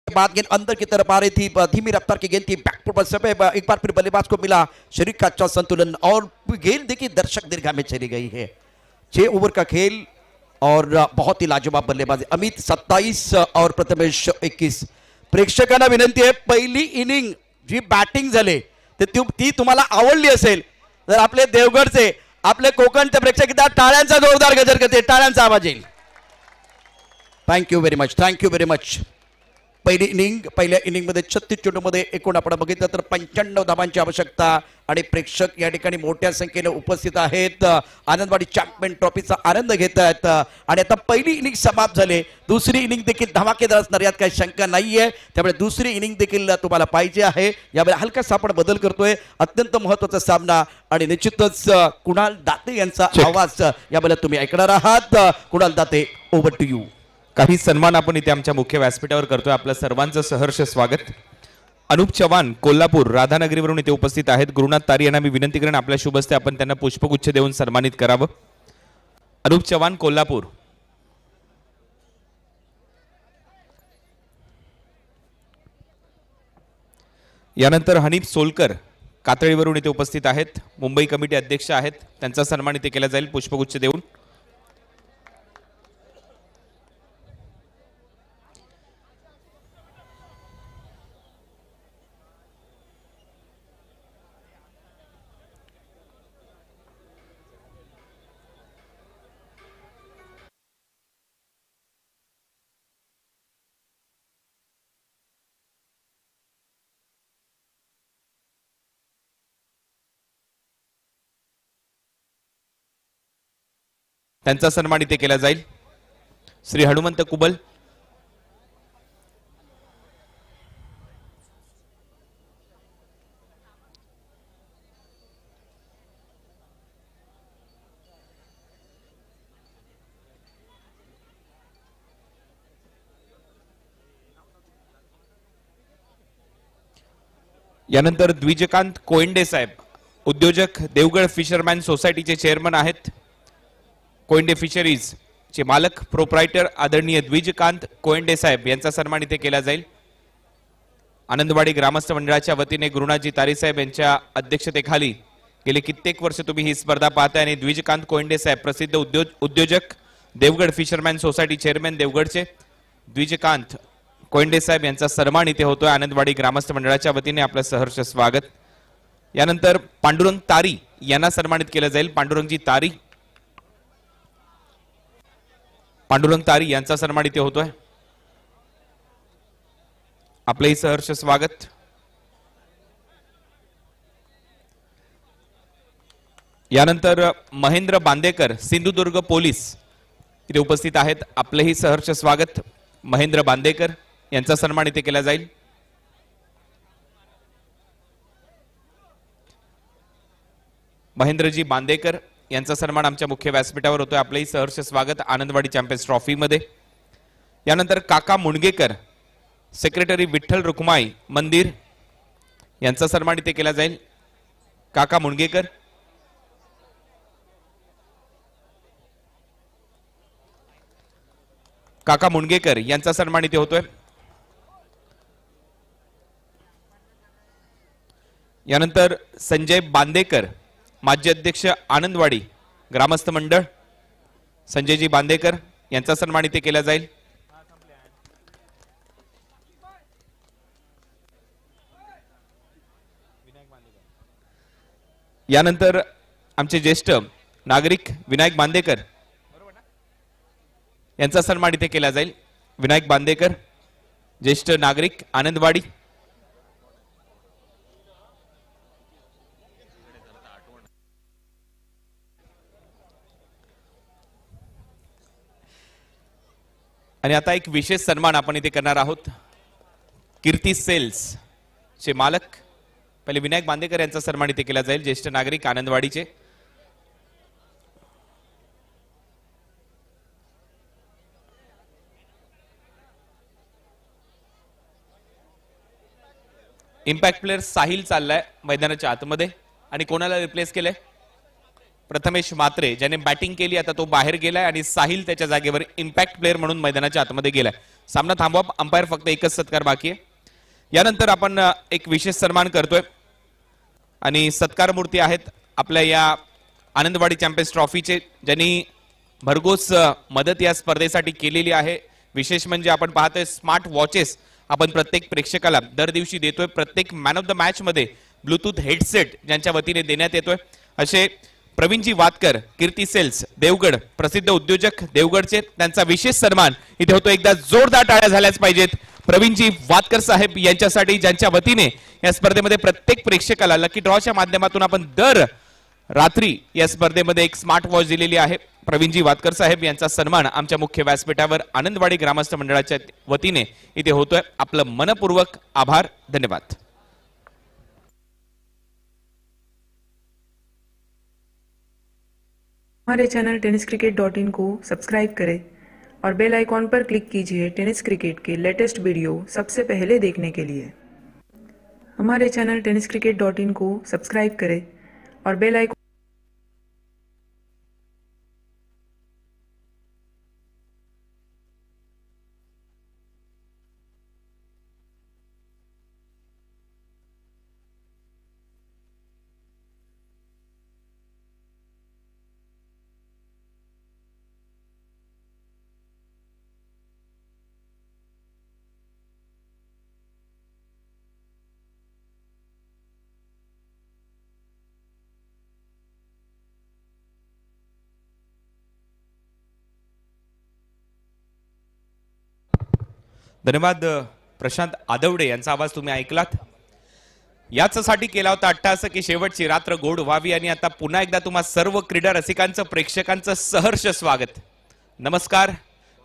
बाद गेंद अंदर की तरफ आ रही थी, धीमी रफ्तार की गेंद थी। बैकफुट पर समय एक बार फिर बल्लेबाज को मिला शरीर का अच्छा संतुलन, और गेंद देखिए दर्शक दीर्घा में चली गई है। 6 ओवर का खेल और बहुत ही लाजवाब बल्लेबाजी। अमित 27 और प्रथमेश 21। प्रेक्षकांना विनंती आहे, पहिली इनिंग जी बॅटिंग झाली ती तुम्हाला आवडली असेल तर आपले देवगडचे, आपले कोकणचे प्रेक्षक त्या टाळ्यांचा जोरदार गजर करते, टाळ्यांचा आवाज येईल। Thank you very much, thank you very much. पहिली इनिंग, पहिल्या इनिंगमध्ये 36 चेंडूमध्ये एकूण आपण बघितलं तर 95 धावांची आवश्यकता, आणि प्रेक्षक या ठिकाणी मोठ्या संख्येने उपस्थित आहेत। आनंदवाडी चॅम्पियन ट्रॉफीचा आनंद घेत आहेत। आणि आता पहिली इनिंग समाप्त झाली, दुसरी इनिंग देखील धमाकेदार असणार यात काही शंका नाहीये। त्यामुळे दुसरी इनिंग देखील तुम्हाला पाहिजे आहे। यावेळी हलकासा आपण बदल करतोय, अत्यंत महत्त्वाचा सामना, आणि निश्चितच कुणाल दाते यांचा आवाज यावेळेला तुम्ही ऐकणार आहात। Kunal Date, over to you. काही सन्मान आपण इथे आमच्या मुख्य व्यासपीठावर करतोय। आपलं सर्वांचं सहर्ष स्वागत। अनुप चव्हाण कोल्हापूर राधानगरीवरून इथे उपस्थित आहेत। गुरुनाथ तारी यांना मी विनंती करेन आपल्या शुभ हस्ते आपण त्यांना पुष्पगुच्छ देऊन सन्मानित करावं। अनुप चव्हाण कोल्हापूर। यानंतर हनीफ सोलकर कातळीवरून इथे उपस्थित आहेत, मुंबई कमिटी अध्यक्ष आहेत, त्यांचा सन्मान इथे केला जाईल पुष्पगुच्छ देऊन। त्यांचा सन्मान इथे केला जाईल। श्री हनुमंत कुबल। यानंतर द्विजकांत कोयंडे साहेब, उद्योजक, देवगड फिशरमॅन सोसायटीचे चेअरमन आहेत। कोयंडे फिशरीज चे मालक प्रोप्रायटर आदरणीय द्विजकांत कोयंडे साहेब यांचा सन्मान इथे केला जाईल। आनंदवाडी ग्रामस्थ मंडळाच्या वतीने गुरुनाथजी तारी साहेब यांच्या अध्यक्षतेखाली गेले कित्येक वर्ष तुम्ही ही स्पर्धा पाहताय, आणि द्विजकांत कोयंडे साहेब प्रसिद्ध उद्योजक, Devgad fisherman society chairman देवगडचे द्विजकांत Koyande साहेब यांचा सन्मान इथे होतोय आनंदवाडी ग्रामस्थ मंडळाच्या वतीने। आपलं सहर्ष स्वागत। यानंतर पांडुरंग तारी यांना सन्मानित केलं जाईल। पांडुरंगजी तारी, पांडुरंग तारी यांचा सन्मान इथे होतोय। आपलंही सहर्ष स्वागत। यानंतर महेंद्र बांदेकर, सिंधुदुर्ग पोलीस इथे उपस्थित आहेत। आपलंही सहर्ष स्वागत। महेंद्र बांदेकर यांचा सन्मान इथे केला जाईल। महेंद्रजी बांदेकर यांचा सन्मान आमच्या मुख्य व्यासपीठावर होतोय। आपलंही सहर्ष स्वागत आनंदवाडी चॅम्पियन्स ट्रॉफी मध्ये। यानंतर काका मुंडगेकर, सेक्रेटरी विठ्ठल रुक्माई मंदिर यांचा सन्मान इथे केला जाईल। काका मुंडगेकर। काका मुंडगेकर यांचा सन्मान इथे होतोय। यानंतर संजय बांदेकर, माजी अध्यक्ष आनंदवाडी ग्रामस्थ मंडळ, संजयजी बांदेकर यांचा सन्मान इथे केला जाईल। यानंतर आमचे ज्येष्ठ नागरिक विनायक बांदेकर यांचा सन्मान इथे केला जाईल. विनायक बांदेकर, ज्येष्ठ नागरिक, आनंदवाडी. आणि आता एक विशेष सन्मान आपण इथे करणार आहोत. कीर्ती सेल्स चे मालक पहिले विनायक बांदेकर यांचा सन्मान इथे केला जाईल, ज्येष्ठ नागरिक, आनंदवाडीचे. इम्पॅक्ट प्लेअर साहिल चाललाय मैदानाच्या आतमध्ये. आणि कोणाला रिप्लेस केलंय? प्रथमेश मात्रे, ज्याने बॅटिंग केली, आता तो बाहेर गेलाय आणि साहिल त्याच्या जागेवर इम्पॅक्ट प्लेअर म्हणून मैदानाच्या आतमध्ये गेलाय. सामना थांबवा, अंपायर फक्त एकच सत्कार बाकी आहे. यानंतर आपण एक विशेष सन्मान करतोय आणि सत्कार मूर्ती आहेत आपल्या या आनंदवाडी चॅम्पियन्स ट्रॉफीचे, ज्यांनी भरघोस मदत या स्पर्धेसाठी केलेली आहे. विशेष म्हणजे आपण पाहतोय स्मार्ट वॉचेस आपण प्रत्येक प्रेक्षकाला दर दिवशी देतोय. प्रत्येक मॅन ऑफ द मॅच मध्ये ब्लूटूथ हेडसेट ज्यांच्या वतीने देण्यात येतोय. असे प्रवीणजी वातकर, कीर्ती सेल्स, देवगड, प्रसिद्ध उद्योजक देवगडचे, त्यांचा विशेष सन्मान इथे होतो. एकदा जोरदार टाळ्या झाल्याच पाहिजेत प्रवीणजी वातकर साहेब यांच्यासाठी, ज्यांच्या वतीने या स्पर्धेमध्ये प्रत्येक प्रेक्षकाला लकी ड्रॉच्या माध्यमातून आपण दर रात्री या स्पर्धेमध्ये एक स्मार्ट वॉच दिलेली आहे. प्रवीणजी वातकर साहेब यांचा सन्मान आमच्या मुख्य व्यासपीठावर आनंदवाडी ग्रामस्थ मंडळाच्या वतीने इथे होतोय. आपलं मनपूर्वक आभार, धन्यवाद. हमारे चैनल tenniscricket.in को सब्सक्राइब करें और बेल आइकॉन पर क्लिक कीजिए टेनिस क्रिकेट के लेटेस्ट वीडियो सबसे पहले देखने के लिए. हमारे चैनल tenniscricket.in को सब्सक्राइब करें और बेल आइकॉन धन्यवाद. प्रशांत आदवडे यांचा आवाज तुम्ही ऐकलात. याचसाठी केला होता अट्टाहास की शेवटची रात्र गोड व्हावी. आणि आता पुन्हा एकदा तुम्हा सर्व क्रीडा रसिकांचं, प्रेक्षकांचं सहर्ष स्वागत. नमस्कार,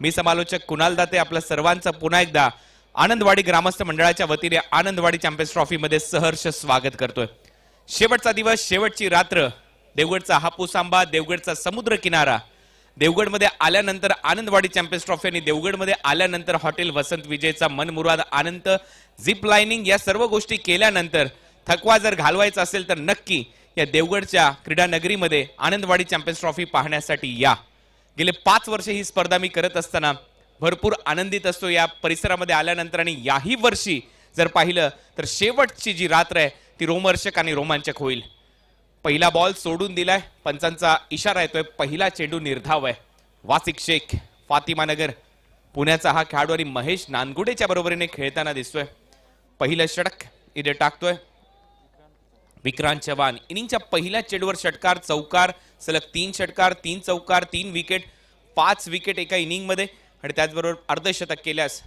मी समालोचक कुणाल दाते आपल्या सर्वांचं पुन्हा एकदा आनंदवाडी ग्रामस्थ मंडळाच्या वतीने आनंदवाडी चॅम्पियन्स ट्रॉफी मध्ये सहर्ष स्वागत करतोय. शेवटचा दिवस, शेवटची रात्र, देवगडचा हापूस आंबा, देवगडचा समुद्र किनारा, देवगडमध्ये आल्यानंतर आनंदवाडी चॅम्पियन्स ट्रॉफी आणि देवगडमध्ये आल्यानंतर हॉटेल वसंत विजयचा मनमुराद आनंद, झिप लाइनिंग, या सर्व गोष्टी केल्यानंतर थकवा जर घालवायचा असेल तर नक्की या देवगडच्या क्रीडा नगरीमध्ये आनंदवाडी चॅम्पियन्स ट्रॉफी पाहण्यासाठी या. गेले 5 वर्ष ही स्पर्धा मी करत असताना भरपूर आनंदित असतो या परिसरामध्ये आल्यानंतर. आणि याही वर्षी जर पाहिलं तर शेवटची जी रात्र आहे ती रोमहर्षक आणि रोमांचक होईल. पहिला बॉल सोडून दिलाय, पंचांचा इशारा येतोय, पहिला चेंडू निर्धाव आहे. वासिक शेख, फातिमा नगर पुण्याचा हा खेळाडू आणि महेश नानगुडेच्या बरोबरीने खेळताना दिसतोय. पहिलं षटक इथे टाकतोय विक्रांत चव्हाण. इनिंगच्या पहिल्या चेंडूवर षटकार, चौकार, सलग 3 षटकार, 3 चौकार, 3 विकेट, 5 विकेट एका इनिंग मध्ये. आणि त्याचबरोबर अर्धशतक केल्यास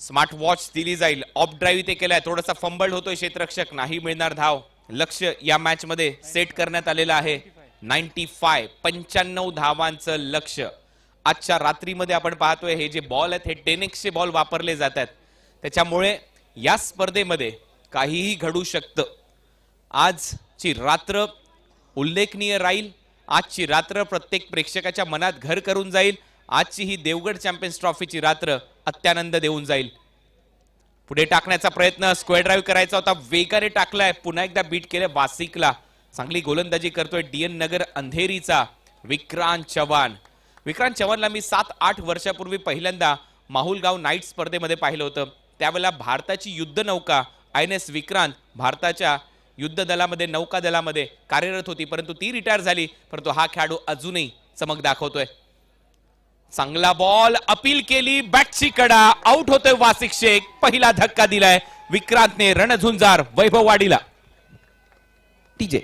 स्मार्ट वॉच दिली जाईल. ऑफ ड्राईव्ह इथे केलाय, थोडासा फंबल्ड होतोय क्षेत्ररक्षक, नाही मिळणार धाव. लक्ष या मॅच मध्ये सेट करण्यात आलेलं आहे 95 धावांचं लक्ष. आजच्या रात्रीमध्ये आपण पाहतोय हे जे बॉल आहेत हे 10x चे बॉल वापरले जात आहेत, त्याच्यामुळे या स्पर्धेमध्ये काहीही घडू शकतं. आजची रात्र उल्लेखनीय राहील. आजची रात्र प्रत्येक प्रेक्षकाच्या मनात घर करून जाईल. आजची ही देवगड चॅम्पियन्स ट्रॉफीची रात्र अत्यानंद देऊन जाईल. पुढे टाकण्याचा प्रयत्न, स्क्वेअर ड्राईव्ह करायचा होता, वेगाने टाकलाय, पुन्हा एकदा बीट केलं वासिकला. चांगली गोलंदाजी करतोय डीएन नगर अंधेरीचा विक्रांत चव्हाण. विक्रांत चव्हाणला मी 7-8 वर्षापूर्वी पहिल्यांदा माहुलगाव नाईट स्पर्धेमध्ये पाहिलं होतं. त्यावेळेला भारताची युद्धनौका INS विक्रांत भारताच्या युद्ध दलामध्ये, नौका दलामध्ये कार्यरत होती, परंतु ती रिटायर झाली. परंतु हा खेळाडू अजूनही चमक दाखवतोय. चांगला बॉल, अपील केली, बॅटची कडा, आउट होतोय वासिक शेख. पहिला धक्का दिलाय विक्रांतने रणझुंजार वैभववाडीला. टीजे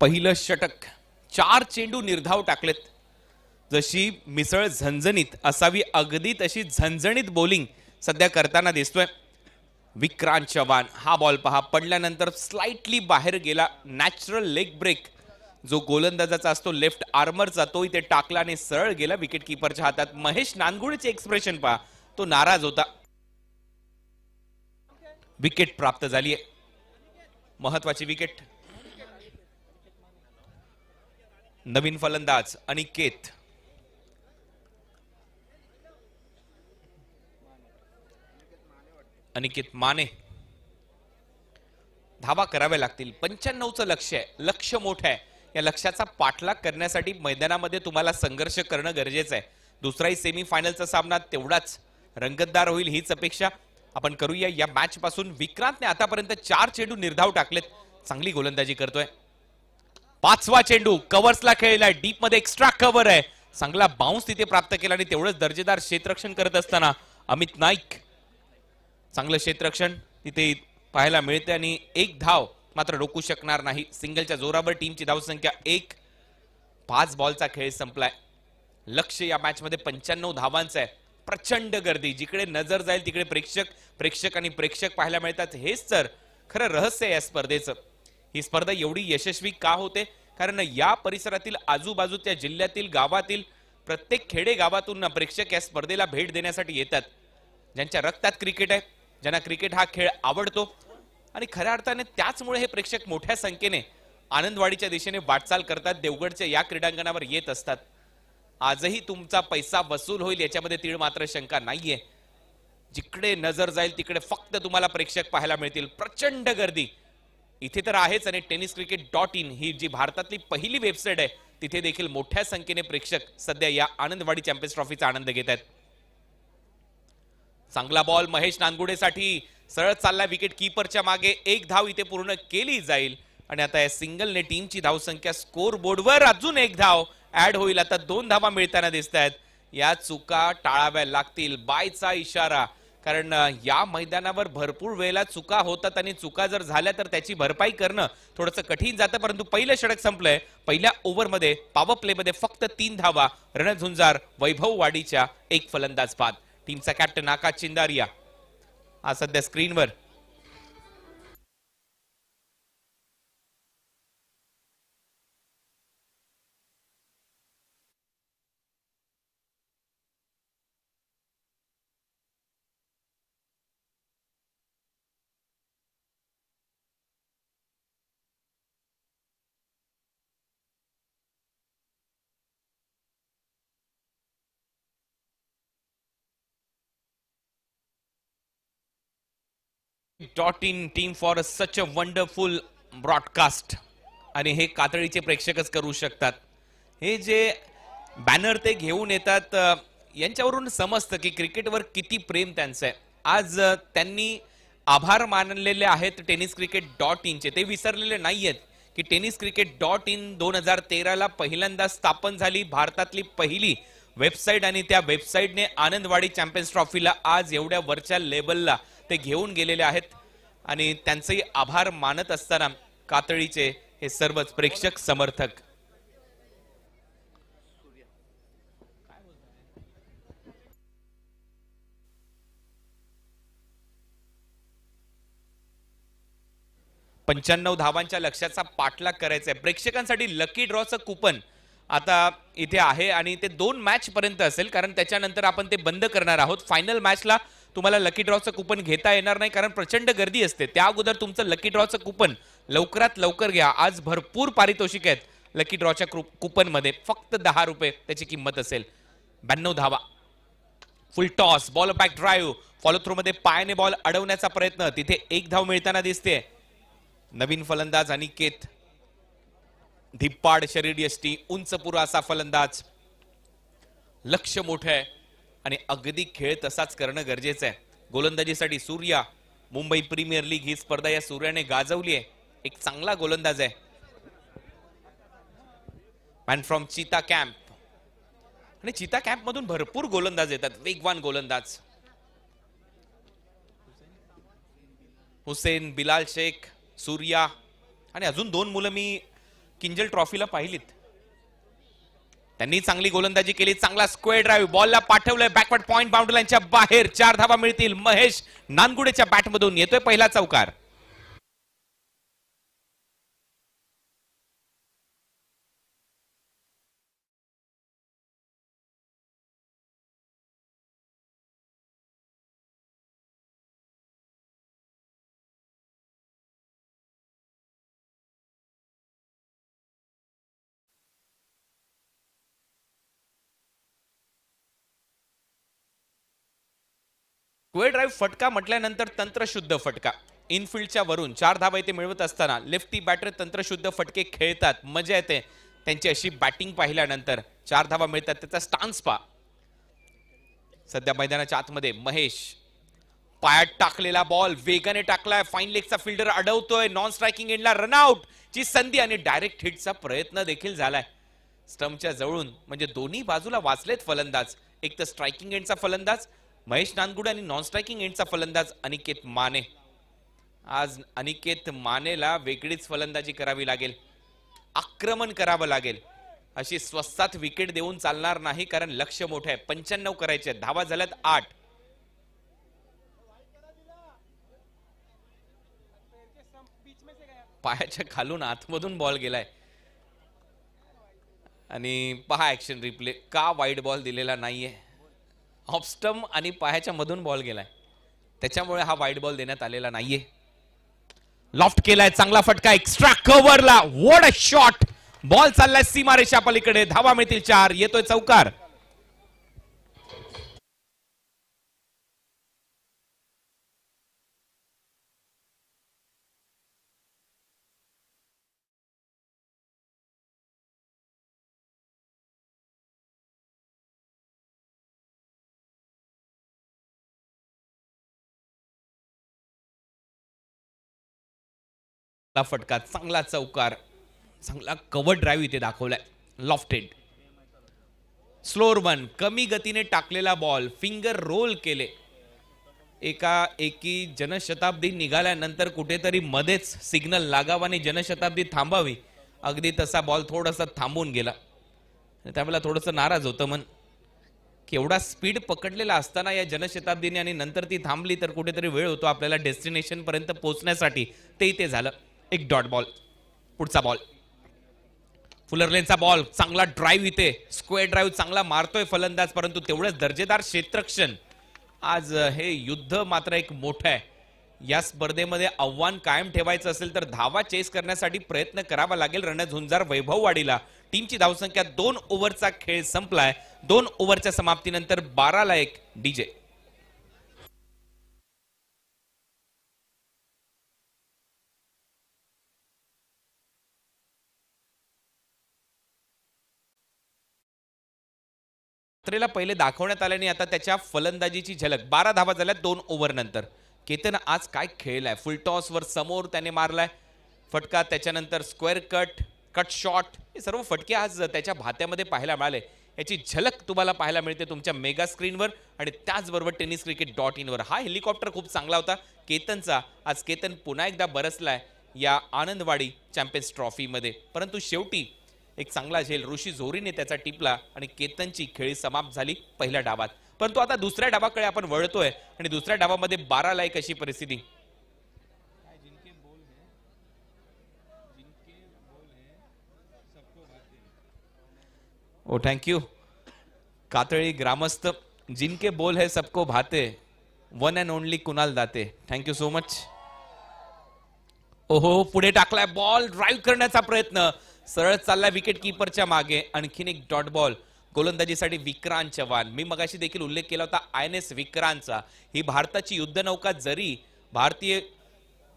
पहिलं षटक, 4 चेंडू निर्धाव टाकलेत. जशी मिसळ झणझणीत असावी अगदी तशी झणझणीत बॉलिंग सध्या करताना दिसतोय विक्रांत चव्हाण. हा बॉल पहा, पडल्यानंतर स्लाइटली बाहेर गेला. नॅचरल लेग ब्रेक जो गोलंदाजाचा असतो लेफ्ट आर्मरचा, तो इथे टाकला आणि सरळ गेला विकेट किपरच्या हातात. महेश नानगुडेचे एक्सप्रेशन पहा, तो नाराज होता. विकेट प्राप्त झाली आहे, महत्वाची विकेट. नवीन फलंदाज अनिकेत. अनिकेत माने. धावा कराव्या लागतील. 95चं लक्ष्य आहे, लक्ष्य मोठं आहे. या लक्ष्याचा पाठलाग करण्यासाठी मैदानामध्ये तुम्हाला संघर्ष करणं गरजेचं आहे. दुसराही सेमी फायनलचा सामना तेवढाच रंगतदार होईल हीच अपेक्षा आपण करूया या मॅच पासून. विक्रांतने आतापर्यंत 4 चेंडू निर्धाव टाकलेत. चांगली गोलंदाजी करतोय. 5वा चेंडू कव्हर्सला खेळलाय, डीप मध्ये एक्स्ट्रा कव्हर आहे. चांगला बाउन्स तिथे प्राप्त केला आणि तेवढंच दर्जेदार क्षेत्ररक्षण करत असताना अमित नाईक. चांगलं क्षेत्ररक्षण तिथे पाहायला मिळते आणि एक धाव मात्र रोखू शकणार नाही. सिंगलच्या जोरावर टीमची धावसंख्या 1. 5 बॉलचा खेळ संपलाय. लक्ष्य या मॅच मध्ये 95 धावांचं आहे. प्रचंड गर्दी, जिकडे नजर जाईल तिकडे प्रेक्षक आणि प्रेक्षक पाहायला मिळतात. हेच तर खरं रहस्य आहे या स्पर्धेचं. ही स्पर्धा एवढी यशस्वी का होते? कारण या परिसरातील आजूबाजूच्या जिल्ह्यातील गावातील प्रत्येक खेडे गावातून प्रेक्षक या स्पर्धेला भेट देण्यासाठी येतात. ज्यांच्या रक्तात क्रिकेट आहे, ज्यांना क्रिकेट हा खेळ आवडतो आणि खऱ्या अर्थाने त्याचमुळे हे प्रेक्षक मोठ्या संख्येने आनंदवाडीच्या दिशेने वाटचाल करतात, देवगडच्या या क्रीडांगणावर येत असतात. आजही तुमचा पैसा वसूल होईल याच्यामध्ये तीळ मात्र शंका नाहीये. जिकडे नजर जाईल तिकडे फक्त तुम्हाला प्रेक्षक पाहायला मिळतील. प्रचंड गर्दी इथे तर आहेच आणि tenniscricket.in ही जी भारतातली पहिली वेबसाईट आहे तिथे देखील मोठ्या संख्येने प्रेक्षक सध्या या आनंदवाडी चॅम्पियन्स ट्रॉफीचा आनंद घेत आहेत. चांगला बॉल महेश नानगुडेसाठी, सरळ चालला विकेट कीपरच्या मागे. एक धाव इथे पूर्ण केली जाईल आणि आता या सिंगलने टीमची धावसंख्या स्कोर बोर्डवर अजून एक धाव ऍड होईल. आता 2 धावा मिळताना दिसत आहेत. या चुका टाळाव्या लागतील, बायचा इशारा. कारण या मैदानावर भरपूर वेळेला चुका होतात आणि चुका जर झाल्या तर त्याची भरपाई करणं थोडंसं कठीण जातं. परंतु पहिलं षटक संपलंय. पहिल्या ओव्हरमध्ये पॉवर प्लेमध्ये फक्त 3 धावा. रणझुंजार वैभव वाडीच्या 1 फलंदाज बाद. टीमचा कॅप्टन आकाश चिंदारिया हा सध्या स्क्रीनवर. .in team for such a wonderful broadcast. आणि हे कातळीचे प्रेक्षकच करू शकतात. हे जे बॅनर ते घेऊन येतात यांच्यावरून समजतं की क्रिकेटवर किती प्रेम त्यांचं आहे. आज त्यांनी आभार मानलेले आहेत tenniscricket.in चे. ते विसरलेले नाहीयेत की tenniscricket.in 2013ला पहिल्यांदा स्थापन झाली, भारतातली पहिली वेबसाईट आणि त्या वेबसाईटने आनंदवाडी चॅम्पियन्स ट्रॉफीला आज एवढ्या वरच्या लेवलला ते घेऊन गेलेले आहेत आणि त्यांचेही आभार मानत असताना कातळीचे हे सर्वच प्रेक्षक समर्थक. पंच्याण्णव धावांच्या लक्ष्याचा पाठलाग करायचा आहे. प्रेक्षकांसाठी लकी ड्रॉचं कुपन आता इथे आहे आणि ते 2 मॅच पर्यंत असेल, कारण त्याच्यानंतर आपण ते बंद करणार आहोत. फायनल मॅचला तुम्हाला लकी ड्रॉचं कुपन घेता येणार नाही कारण प्रचंड गर्दी असते. त्या अगोदर तुमचं लकी ड्रॉचं कुपन लवकरात लवकर घ्या. आज भरपूर पारितोषिक आहेत लकी ड्रॉच्या कुपन मध्ये. फक्त 10 रुपये त्याची किंमत असेल. 92 धावा. फुल toss, ball back drive, follow through मध्ये पायाने बॉल अडवण्याचा प्रयत्न. तिथे 1 धाव मिळताना दिसते. नवीन फलंदाज अनिकेत. धिप्पाड शरीर यष्टी, उंच पुरा असा फलंदाज. लक्ष मोठं आहे आणि अगदी खेळ तसाच करणं गरजेचं आहे. गोलंदाजीसाठी सूर्या. मुंबई प्रीमियर लीग ही स्पर्धा या सूर्याने गाजवली आहे. एक चांगला गोलंदाज आहे. मॅन फ्रॉम चीता कॅम्प. आणि चीता कॅम्प मधून भरपूर गोलंदाज येतात, वेगवान गोलंदाज. हुसेन, बिलाल शेख, सूर्या आणि अजून 2 मुलं मी किंजल ट्रॉफीला पाहिलीत. त्यांनी चांगली गोलंदाजी केली. चांगला स्क्वेअर ड्राईव्ह बॉलला पाठवलंय बॅकवर्ड पॉइंट बाउंड्री लाईनच्या बाहेर. 4 धावा मिळतील. महेश नानगुडेच्या बॅटमधून येतोय पहिला चौकार. स्क्वेअर ड्राईव्ह फटका म्हटल्यानंतर तंत्रशुद्ध फटका. इनफिल्डच्या वरून 4 धावा इथे मिळवत असताना लेफ्टी बॅटर तंत्रशुद्ध फटके खेळतात. मजा येते त्यांची अशी बॅटिंग पाहिल्यानंतर. 4 धावा मिळतात. त्याचा स्टान्स पा. सध्या मैदानाच्या आतमध्ये महेश पायात टाकलेला बॉल वेगाने टाकलाय. फाईन लेगचा फिल्डर अडवतोय. नॉन स्ट्रायकिंग एंडला रनआउट ची संधी आणि डायरेक्ट हिटचा प्रयत्न देखील झालाय स्टंपच्या जवळून. म्हणजे दोन्ही बाजूला वाचलेत फलंदाज. एक तर स्ट्रायकिंग एंडचा फलंदाज महेश नानगुडे आणि नॉन स्ट्रायकिंग एंडचा फलंदाज अनिकेत माने. आज अनिकेत मानेला वेगळीच फलंदाजी करावी लागेल. आक्रमण करावं लागेल. अशी स्वस्तात विकेट देऊन चालणार नाही कारण लक्ष मोठं आहे. 95 करायचे. धावा झाल्यात 8. पायाच्या खालून आतमधून बॉल गेलाय आणि पहा ऍक्शन रिप्ले. का वाईड बॉल दिलेला नाहीये. ऑफ स्टंप आणि पायाच्या मधून बॉल गेलाय त्याच्यामुळे हा वाईड बॉल देण्यात आलेला नाहीये. लॉफ्ट केलाय. चांगला फटका एक्स्ट्रा कव्हरला. What a shot. बॉल चाललाय सीमारेषा पलीकडे. धावा मिळतील 4. येतोय चौकार. फटका. चांगला चौकार. चांगला कव्हर ड्राईव्ह इथे दाखवलाय. Lofted slower one. कमी गतीने टाकलेला बॉल फिंगर रोल केले. एकी जनशताब्दी निघाल्यानंतर कुठेतरी मध्येच सिग्नल लागावा आणि जनशताब्दी थांबावी. अगदी तसा बॉल थोडासा थांबून गेला. त्यावेळेला थोडंसं नाराज होतं मन की एवढा स्पीड पकडलेला असताना या जनशताब्दीने आणि नंतर ती थांबली तर कुठेतरी वेळ होतो आपल्याला डेस्टिनेशन पर्यंत पोहोचण्यासाठी. ते इथे झालं. एक डॉट बॉल. पुढचा बॉल फुलरलेनचा बॉल. चांगला ड्राईव्ह इथे. स्क्वेअर ड्राईव्ह चांगला मारतोय फलंदाज परंतु तेवढंच दर्जेदार क्षेत्ररक्षण. आज हे युद्ध मात्र एक मोठं आहे. या स्पर्धेमध्ये आव्हान कायम ठेवायचं असेल तर धावा चेस करण्यासाठी प्रयत्न करावा लागेल. रणझुंजार वैभववाडीला. टीमची धावसंख्या 2 ओव्हरचा खेळ संपलाय. 2 ओव्हरच्या समाप्तीनंतर 12-1 डीजे. पहिले दाखवण्यात आल्याने आता त्याच्या फलंदाजीची झलक. 12 धावा झाल्या 2 ओव्हर नंतर. केतन आज काय खेळलाय. फुल टॉस वर समोर त्याने मारलाय फटका. त्याच्यानंतर स्क्वेअर कट शॉट हे सर्व फटके आज त्याच्या भात्यामध्ये पाहायला मिळाले. याची झलक तुम्हाला पाहायला मिळते तुमच्या मेगा स्क्रीनवर आणि त्याचबरोबर tenniscricket.in वर. हा हेलिकॉप्टर खूप चांगला होता केतनचा. आज केतन पुन्हा एकदा बरसलाय या आनंदवाडी चॅम्पियन्स ट्रॉफीमध्ये. परंतु शेवटी एक चांगला झेल ऋषी झोरीने त्याचा टिपला आणि केतनची खेळी समाप्त झाली पहिल्या डावात. परंतु आता दुसऱ्या डावाकडे आपण वळतोय आणि दुसऱ्या डावामध्ये 12-1 अशी परिस्थिती. ओ थँक्यू. कातळी ग्रामस्थ. जिनके बोल है सबको भाते. One and only Kunal Date. Thank you so much. ओहो पुढे टाकलाय बॉल. ड्राईव्ह करण्याचा प्रयत्न. सरळ चाललाय विकेट कीपरच्या मागे. आणखीन एक डॉट बॉल गोलंदाजीसाठी विक्रांत चव्हाण. मी मगाशी देखील उल्लेख केला होता INS विक्रांतचा. ही भारताची युद्धनौका जरी भारतीय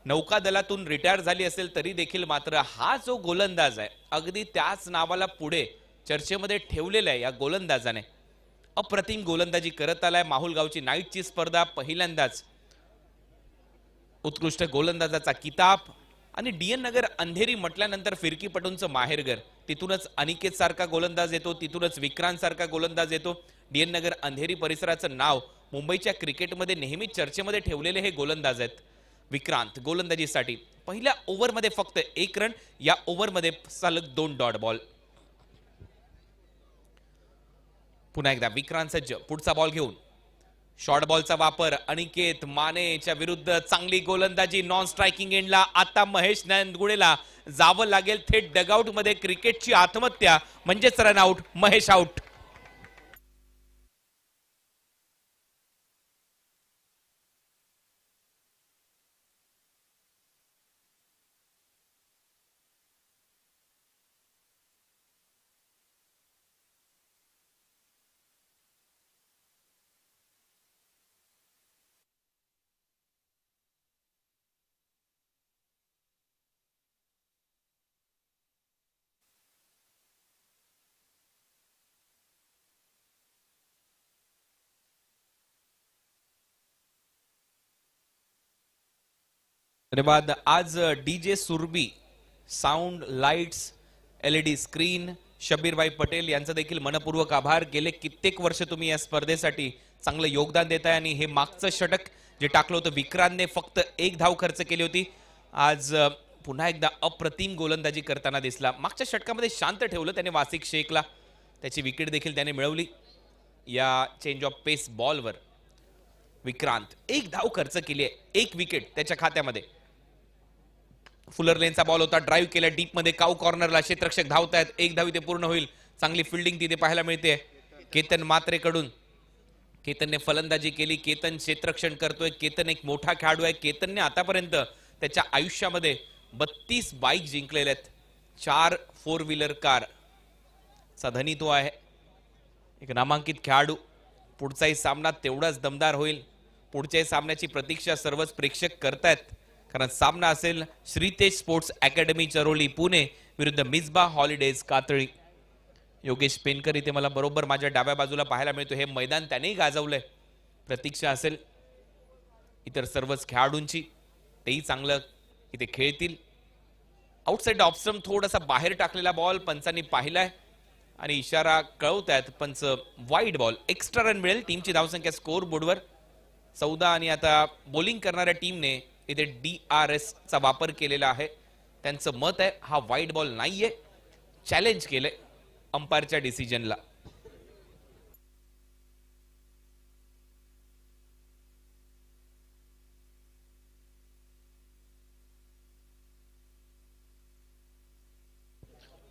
नौकादलातून रिटायर झाली असेल तरी देखील मात्र हा जो गोलंदाज आहे अगदी त्याच नावाला पुढे चर्चेमध्ये ठेवलेला आहे. या गोलंदाजाने अप्रतिम गोलंदाजी करत आलाय. माहुल गावची नाईटची स्पर्धा पहिल्यांदाच उत्कृष्ट गोलंदाजाचा किताब आणि DN नगर अंधेरी म्हटल्यानंतर फिरकीपटूंचं माहेरघर. तिथूनच अनिकेत सारखा गोलंदाज येतो. तिथूनच विक्रांत सारखा गोलंदाज येतो. DN नगर अंधेरी परिसराचं नाव मुंबईच्या क्रिकेटमध्ये नेहमी चर्चेमध्ये ठेवलेले हे गोलंदाज आहेत. विक्रांत गोलंदाजीसाठी पहिल्या ओव्हरमध्ये फक्त 1 रन, या ओव्हरमध्ये सलग 2 डॉट बॉल. पुन्हा एकदा विक्रांत सज्ज पुढचा बॉल घेऊन शॉर्ट बॉलचा वापर. अनिकेत मानेच्या विरुद्ध चांगली गोलंदाजी नॉन स्ट्रायकिंग एंडला. आता महेश नंदगुडेला जावं लागेल थेट डगआउट मध्ये. क्रिकेटची आत्महत्या म्हणजेच रन आउट. महेश आउट. धन्यवाद. आज DJ Surabhi, sound, lights, LED screen, शबीरभाई पटेल यांचा देखील मनपूर्वक आभार. गेले कित्येक वर्ष तुम्ही या स्पर्धेसाठी चांगलं योगदान देताय आणि हे मागचं षटक जे टाकलं होतं विक्रांतने फक्त 1 धाव खर्च केली होती. आज पुन्हा एकदा अप्रतिम गोलंदाजी करताना दिसला. मागच्या षटकामध्ये शांत ठेवलं त्याने वासिक शेखला. त्याची विकेट देखील त्याने मिळवली. या चेंज ऑफ पेस बॉलवर विक्रांत 1 धाव खर्च केली आहे, 1 विकेट त्याच्या खात्यामध्ये. फुलर लेनचा बॉल होता, ड्राईव्ह केला डीप मध्ये, काऊ कॉर्नरला. क्षेत्ररक्षक धावतायत, 1 धाव इथे पूर्ण होईल. चांगली फिल्डिंग तिथे पाहायला मिळते केतन मात्रेकडून. केतनने फलंदाजी केली. केतन क्षेत्ररक्षण करतोय. केतन एक मोठा खेळाडू आहे. केतनने आतापर्यंत त्याच्या आयुष्यामध्ये 32 बाईक जिंकलेल्या आहेत. 4 4 व्हीलर कार चा धनी तो आहे. एक नामांकित खेळाडू. पुढचाही सामना तेवढाच दमदार होईल. पुढच्याही सामन्याची प्रतीक्षा सर्वच प्रेक्षक करतायत, कारण सामना असेल श्रीतेज स्पोर्ट्स अकॅडमी चरोली पुणे विरुद्ध मिसबा हॉलिडेज कातळी. योगेश पेनकर इथे मला बरोबर माझ्या डाव्या बाजूला पाहायला मिळतो. हे मैदान त्यानेही गाजवलंय. प्रतीक्षा असेल इतर सर्वच खेळाडूंची, तेही चांगलं इथे खेळतील. आउटसाइड ऑप्शन थोडासा बाहेर टाकलेला बॉल पंचांनी पाहिलाय आणि इशारा कळवतायत पंच. Wide ball. एक्स्ट्रा रन मिळेल. टीमची धावसंख्या स्कोर बोर्डवर 14 आणि आता बॉलिंग करणाऱ्या टीमने इथे DRS चा वापर केलेला आहे. त्यांचं मत आहे हा वाईड बॉल नाहीये. चॅलेंज केलंय अंपायरच्या डिसिजनला.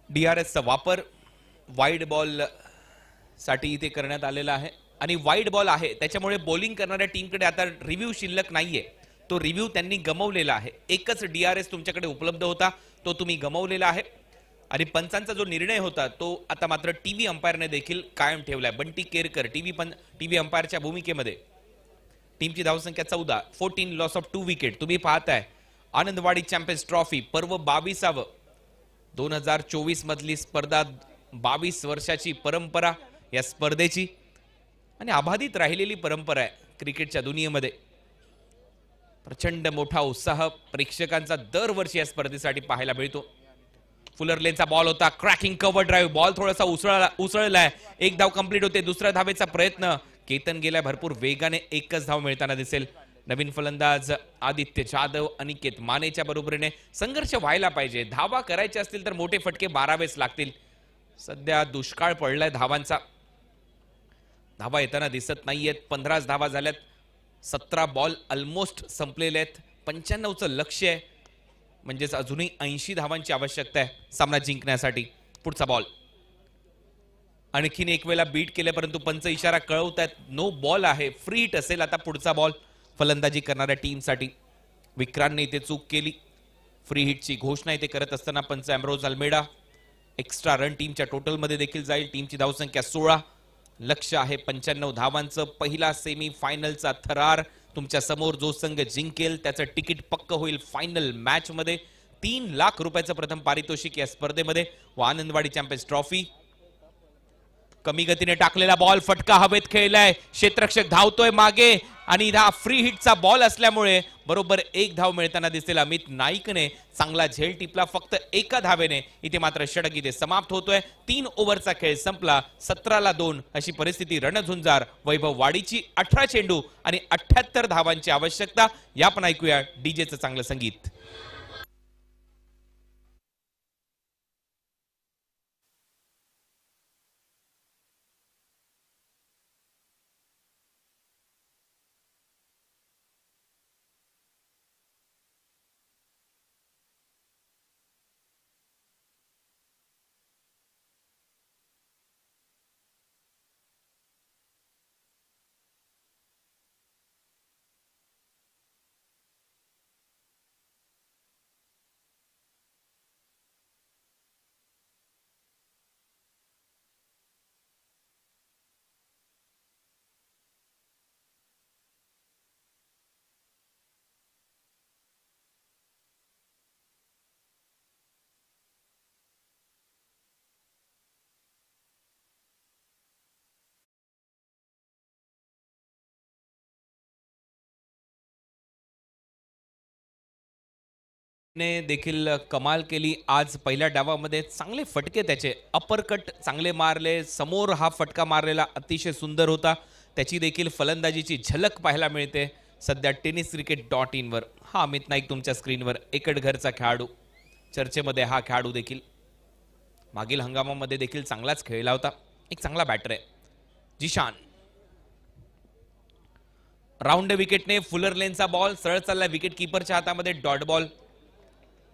DRS चा वापर वाईड बॉल साठी इथे करण्यात आलेला आहे आणि वाईड बॉल आहे त्याच्यामुळे बॉलिंग करणाऱ्या टीमकडे आता रिव्ह्यू शिल्लक नाहीये. तो रिव्ह्यू त्यांनी गमावलेला आहे. एकच DRS तुमच्याकडे उपलब्ध होता, तो तुम्ही गमावलेला आहे. आणि पंचांचा जो निर्णय होता तो आता मात्र टीव्ही अंपायरने देखील कायम ठेवलाय. बंटी केरकर टीव्ही अंपायरच्या भूमिकेमध्ये. टीमची धावसंख्या 14, 14 लॉस ऑफ 2 विकेट. तुम्ही पाहताय आनंदवाडी चॅम्पियन्स ट्रॉफी पर्व 22व 2024 मधली स्पर्धा. 22 वर्षाची परंपरा या स्पर्धेची आणि अबाधित राहिलेली परंपरा आहे क्रिकेटच्या दुनियेमध्ये. प्रचंड मोठा उत्साह प्रेक्षकांचा दरवर्षी या स्पर्धेसाठी पाहायला मिळतो. फुलर लेनचा बॉल होता, क्रॅकिंग कव्हर ड्राईव्ह. बॉल थोडासा उसळलाय. 1 धाव कंप्लीट होते. दुसऱ्या धावेचा प्रयत्न. केतन गेल्या भरपूर वेगाने. 1च धाव मिळताना दिसेल. नवीन फलंदाज आदित्य जाधव अनिकेत मानेच्या बरोबरीने संघर्ष व्हायला पाहिजे. धावा करायचे असतील तर मोठे फटके मारावेच लागतील. सध्या दुष्काळ पडलाय धावांचा. धावा येताना दिसत नाहीयेत. 15 धावा झाल्यात. 17 बॉल ऑलमोस्ट संपलेले आहेत. 95चं लक्ष्य आहे, म्हणजेच अजूनही 80 धावांची आवश्यकता आहे सामना जिंकण्यासाठी. पुढचा बॉल आणखीन एक वेळा बीट केले, परंतु पंच इशारा कळवतायत नो बॉल आहे. फ्री हिट असेल आता पुढचा बॉल फलंदाजी करणाऱ्या टीमसाठी. विक्रांतने इथे चूक केली. फ्री हिटची घोषणा इथे करत असताना पंच एम्ब्रोज अल्मेडा. एक्स्ट्रा रन टीमच्या टोटलमध्ये देखील जाईल. टीमची धावसंख्या 16. लक्ष आहे 95 धावांचं. पहिला सेमी फायनलचा थरार तुमच्या समोर. जो संघ जिंकेल त्याचं तिकीट पक्क होईल फायनल मॅच मध्ये. 3 लाख रुपयाचं प्रथम पारितोषिक या स्पर्धेमध्ये व आनंदवाडी चॅम्पियन्स ट्रॉफी. कमी गतीने टाकलेला बॉल फटका हवेत खेळलाय. क्षेत्ररक्षक धावतोय मागे आणि हा फ्री हिटचा बॉल असल्यामुळे बरोबर 1 धाव मिळताना दिसेल. अमित नाईकने चांगला झेल टिपला. फक्त 1 धावेने इथे मात्र षटक इथे समाप्त होतोय. 3 ओव्हरचा खेळ संपला. 17-2 अशी परिस्थिती रणझुंजार. वैभव वाडीची 18 चेंडू आणि 78 धावांची आवश्यकता. या पण ऐकूया डीजेचं चांगलं संगीत. ने देखील कमाल केली आज पहिल्या डावामध्ये. चांगले फटके त्याचे, अपरकट चांगले मारले, समोर हा फटका मारलेला अतिशय सुंदर होता. त्याची देखील फलंदाजीची झलक पाहायला मिळते सध्या tenniscricket.in वर. हा अमित नाईक तुमच्या स्क्रीनवर, एकटघरचा खेळाडू, चर्चेमध्ये हा खेळाडू देखील मागील हंगामामध्ये देखील चांगलाच खेळला होता. एक चांगला बॅटर आहे जिशान. राऊंड विकेटने फुलर लेनचा बॉल सरळ चालला विकेट कीपरच्या हातामध्ये. Dot ball.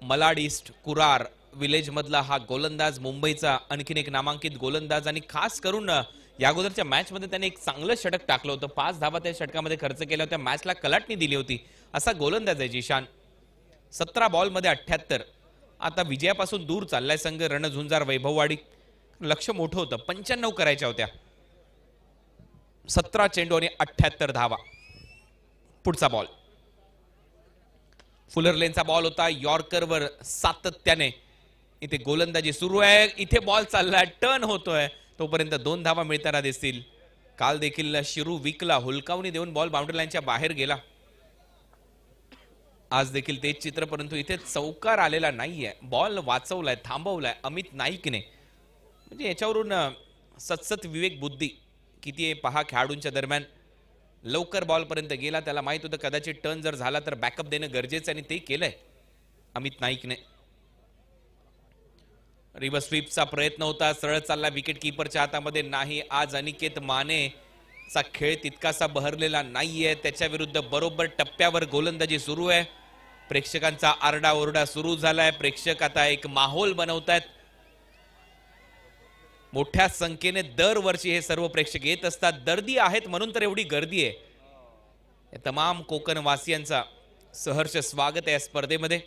Malad east Kurar village मधला हा गोलंदाज, मुंबईचा आणखीन एक नामांकित गोलंदाज, आणि खास करून या अगोदरच्या मॅच मध्ये त्याने एक चांगलं षटक टाकलं होतं. 5 धावा त्या षटकामध्ये खर्च केल्या होत्या. मॅचला कलाटणी दिली होती असा गोलंदाज आहे जिशान. 17 बॉल मध्ये 78. आता विजयापासून दूर चाललाय संघ रणझुंजार वैभववाडी. लक्ष मोठं होतं, 95 करायच्या होत्या. 17 चेंडू आणि 78 धावा. पुढचा बॉल फुलर लेनचा बॉल होता. यॉर्करवर सातत्याने इथे गोलंदाजी सुरू आहे. इथे बॉल चाललाय, टर्न होतोय, तोपर्यंत 2 धावा मिळताना दिसतील. काल देखील शिरू विकला, हुलकावणी देऊन बॉल बाउंड्री लाईनच्या बाहेर गेला. आज देखील तेच चित्र, परंतु इथे चौकार आलेला नाहीये. बॉल वाचवलाय, थांबवलाय अमित नाईकने. म्हणजे याच्यावरून सतसत विवेक बुद्धी किती आहे पहा खेळाडूंच्या दरम्यान. लवकर बॉल पर्यंत गेला, त्याला माहित होतं कदाचित टर्न जर झाला तर बॅकअप देणं गरजेचं आहे, आणि ते केलंय अमित नाईकने. रिव्हर्स स्वीपचा प्रयत्न होता, सरळ चालला विकेट कीपरच्या हातामध्ये नाही. आज अनिकेत माने चा खेळ तितकासा बहरलेला नाहीये. त्याच्या विरुद्ध बरोबर टप्प्यावर गोलंदाजी सुरू आहे. प्रेक्षकांचा आरडाओरडा सुरू झालाय. प्रेक्षक आता एक माहोल बनवतायत. मोठ्या संख्येने दरवर्षी हे सर्व प्रेक्षक येत असतात. दर्दी आहेत म्हणून तर एवढी गर्दी आहे. या तमाम कोकण वासियांचा सहर्ष स्वागत आहे या स्पर्धेमध्ये.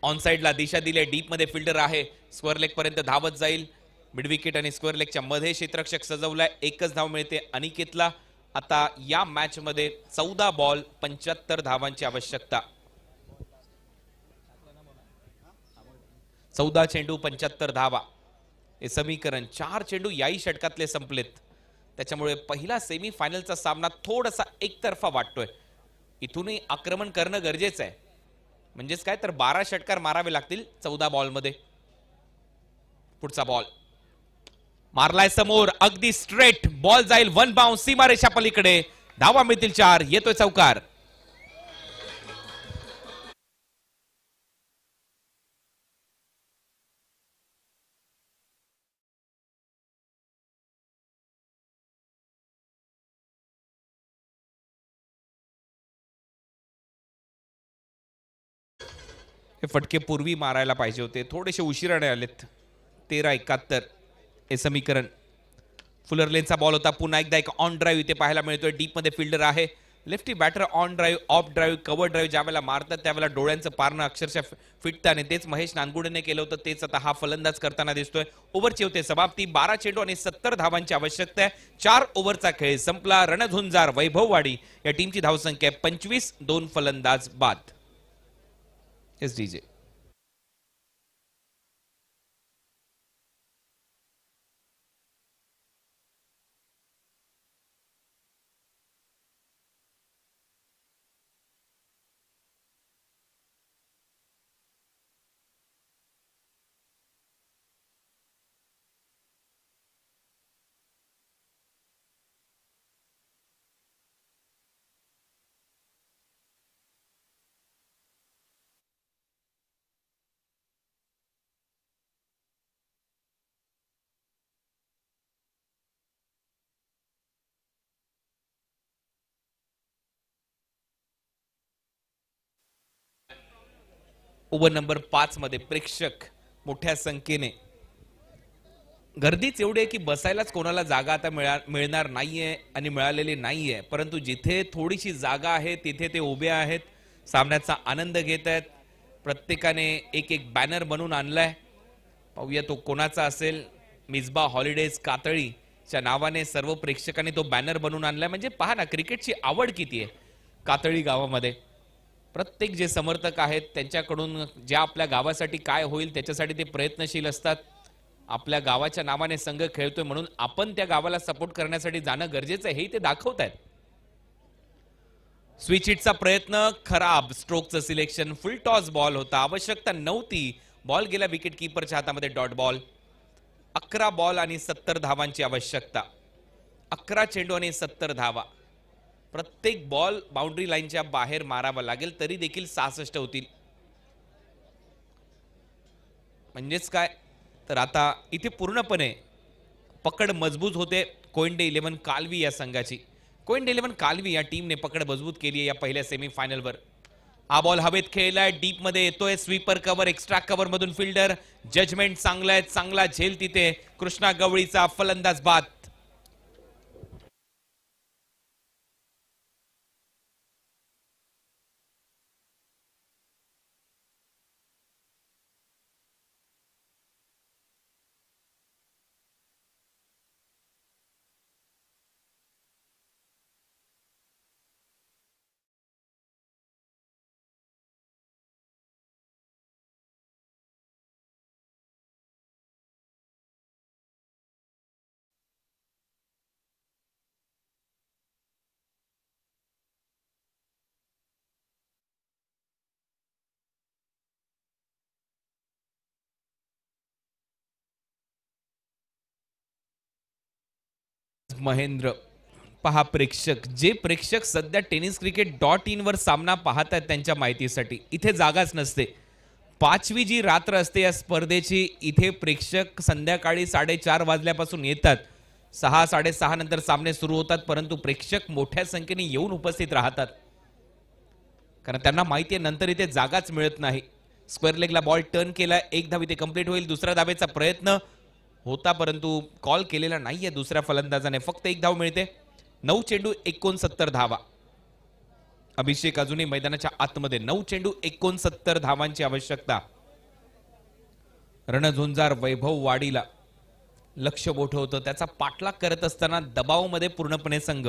ऑन साइडला दिशा दिली, डीप मध्ये फिल्डर आहे, स्क्वेअर लेग पर्यंत धावत जाईल. मिड विकेट आणि स्क्वेअर लेगच्या मध्ये क्षेत्ररक्षक सजवलाय. एकच धाव मिळते अनिकेतला. आता या मॅच मध्ये 14 बॉल 75 धावांची आवश्यकता. 14 चेंडू 75 धावा हे समीकरण. 4 चेंडू याही षटकातले संपलेत. त्याच्यामुळे पहिला सेमी फायनलचा सामना थोडासा एकतर्फा वाटतोय. इथूनही आक्रमण करणं गरजेचं आहे. म्हणजेच काय तर 12 षटकार मारावे लागतील 14 बॉल मध्ये. पुढचा बॉल मारलाय समोर, अगदी स्ट्रेट बॉल जाईल, 1 बाउंस सीमारेषा पलीकडे. धावा मिळतील 4. येतोय चौकार. हे फटके पूर्वी मारायला पाहिजे होते, थोडेसे उशिराने आलेत. 13-71 हे समीकरण. फुलर लेनचा बॉल होता. पुन्हा एकदा एक ऑन ड्राईव्ह इथे पाहायला मिळतोय. डीप मध्ये फिल्डर आहे. Lefty batter on drive, off drive, cover drive ज्यावेळेला मारतात त्यावेळेला डोळ्यांचं पारणं अक्षरशः फिटतं, आणि तेच महेश नानगुडेने केलं होतं. तेच आता हा फलंदाज करताना दिसतोय. ओव्हरची होते समाप्ती. 12 चेंडू आणि 70 धावांची आवश्यकता आहे. 4 ओव्हरचा खेळ संपला. रणझुंजार वैभववाडी या टीमची धावसंख्या 25. 2 फलंदाज बाद. एस डीजे ओव्हर नंबर 5 मध्ये प्रेक्षक मोठ्या संख्येने. गर्दीच एवढी आहे की बसायलाच कोणाला जागा आता मिळणार नाहीये आणि मिळालेली नाहीये. परंतु जिथे थोडीशी जागा आहे तिथे ते उभे आहेत, सामन्याचा आनंद घेत आहेत. प्रत्येकाने एक एक बॅनर बनवून आणलाय. पाहूया तो कोणाचा असेल. मिसबा हॉलिडेज कातळीच्या नावाने सर्व प्रेक्षकांनी तो बॅनर बनवून आणलाय. म्हणजे पहा ना क्रिकेटची आवड किती आहे कातळी गावामध्ये. प्रत्येक जे समर्थक आहेत त्यांच्याकडून ज्या आपल्या गावासाठी काय होईल त्याच्यासाठी ते प्रयत्नशील असतात. आपल्या गावाच्या नावाने संघ खेळतोय म्हणून आपण त्या गावाला सपोर्ट करण्यासाठी जाणं गरजेचं आहे, हे ते दाखवत आहेत. स्विच हिटचा प्रयत्न खराब, स्ट्रोकचं सिलेक्शन, फुल टॉस बॉल होता, आवश्यकता नव्हती. बॉल गेला विकेट कीपरच्या हातामध्ये, डॉट बॉल. 11 बॉल आणि 70 धावांची आवश्यकता. 11 चेंडू आणि 70 धावा. प्रत्येक बॉल बाउंड्री लाईनच्या बाहेर मारावा लागेल, तरी देखील 66 होतील. म्हणजेच काय तर आता इथे पूर्णपणे पकड मजबूत होते कोइंडे 11 कालवी या संघाची. कोइंडे 11 कालवी या टीमने पकड मजबूत केली आहे या पहिल्या सेमीफायनलवर. हा बॉल हवेत खेळलाय, डीप मध्ये येतोय, स्वीपर कव्हर, एक्स्ट्रा कव्हर मधून फिल्डर. जजमेंट चांगला आहे, चांगला झेल तिथे. कृष्णा गवळीचा फलंदाज बाद. महेंद्र पहा प्रेक्षक, जे प्रेक्षक सध्या tenniscricket.in वर सामना पाहत आहेत त्यांच्या माहितीसाठी इथे जागाच नसते. 5वी जी रात्र असते या स्पर्धेची, इथे प्रेक्षक संध्याकाळी 4:30 वाजल्यापासून येतात. 6-6:30 नंतर सामने सुरू होतात, परंतु प्रेक्षक मोठ्या संख्येने येऊन उपस्थित राहतात, कारण त्यांना माहिती आहे नंतर इथे जागाच मिळत नाही. स्क्वेअर लेगला बॉल टर्न केला, 1 धाव इथे कंप्लीट होईल. दुसऱ्या धावेचा प्रयत्न होता, परंतु कॉल केलेला नाहीये दुसऱ्या फलंदाजाने. फक्त 1 धाव मिळते. 9 चेंडू 69 धावा. अभिषेक अजूनही मैदानाच्या आतमध्ये. 9 चेंडू 69 धावांची आवश्यकता. रणझुंजार वैभव वाडीला लक्ष मोठं होतं, त्याचा पाठलाग करत असताना दबावामध्ये पूर्णपणे संघ.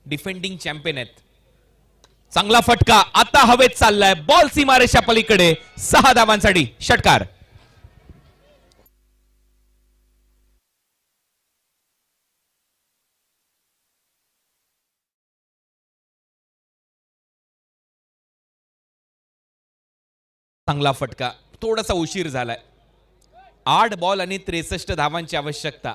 डिफेंडिंग चॅम्पियन आहेत. चांगला फटका आता हवेत चाललाय, बॉल सीमारेषा पलीकडे. 6 धावांसाठी षटकार. चांगला फटका, थोडासा उशीर झालाय. 8 बॉल आणि 63 धावांची आवश्यकता.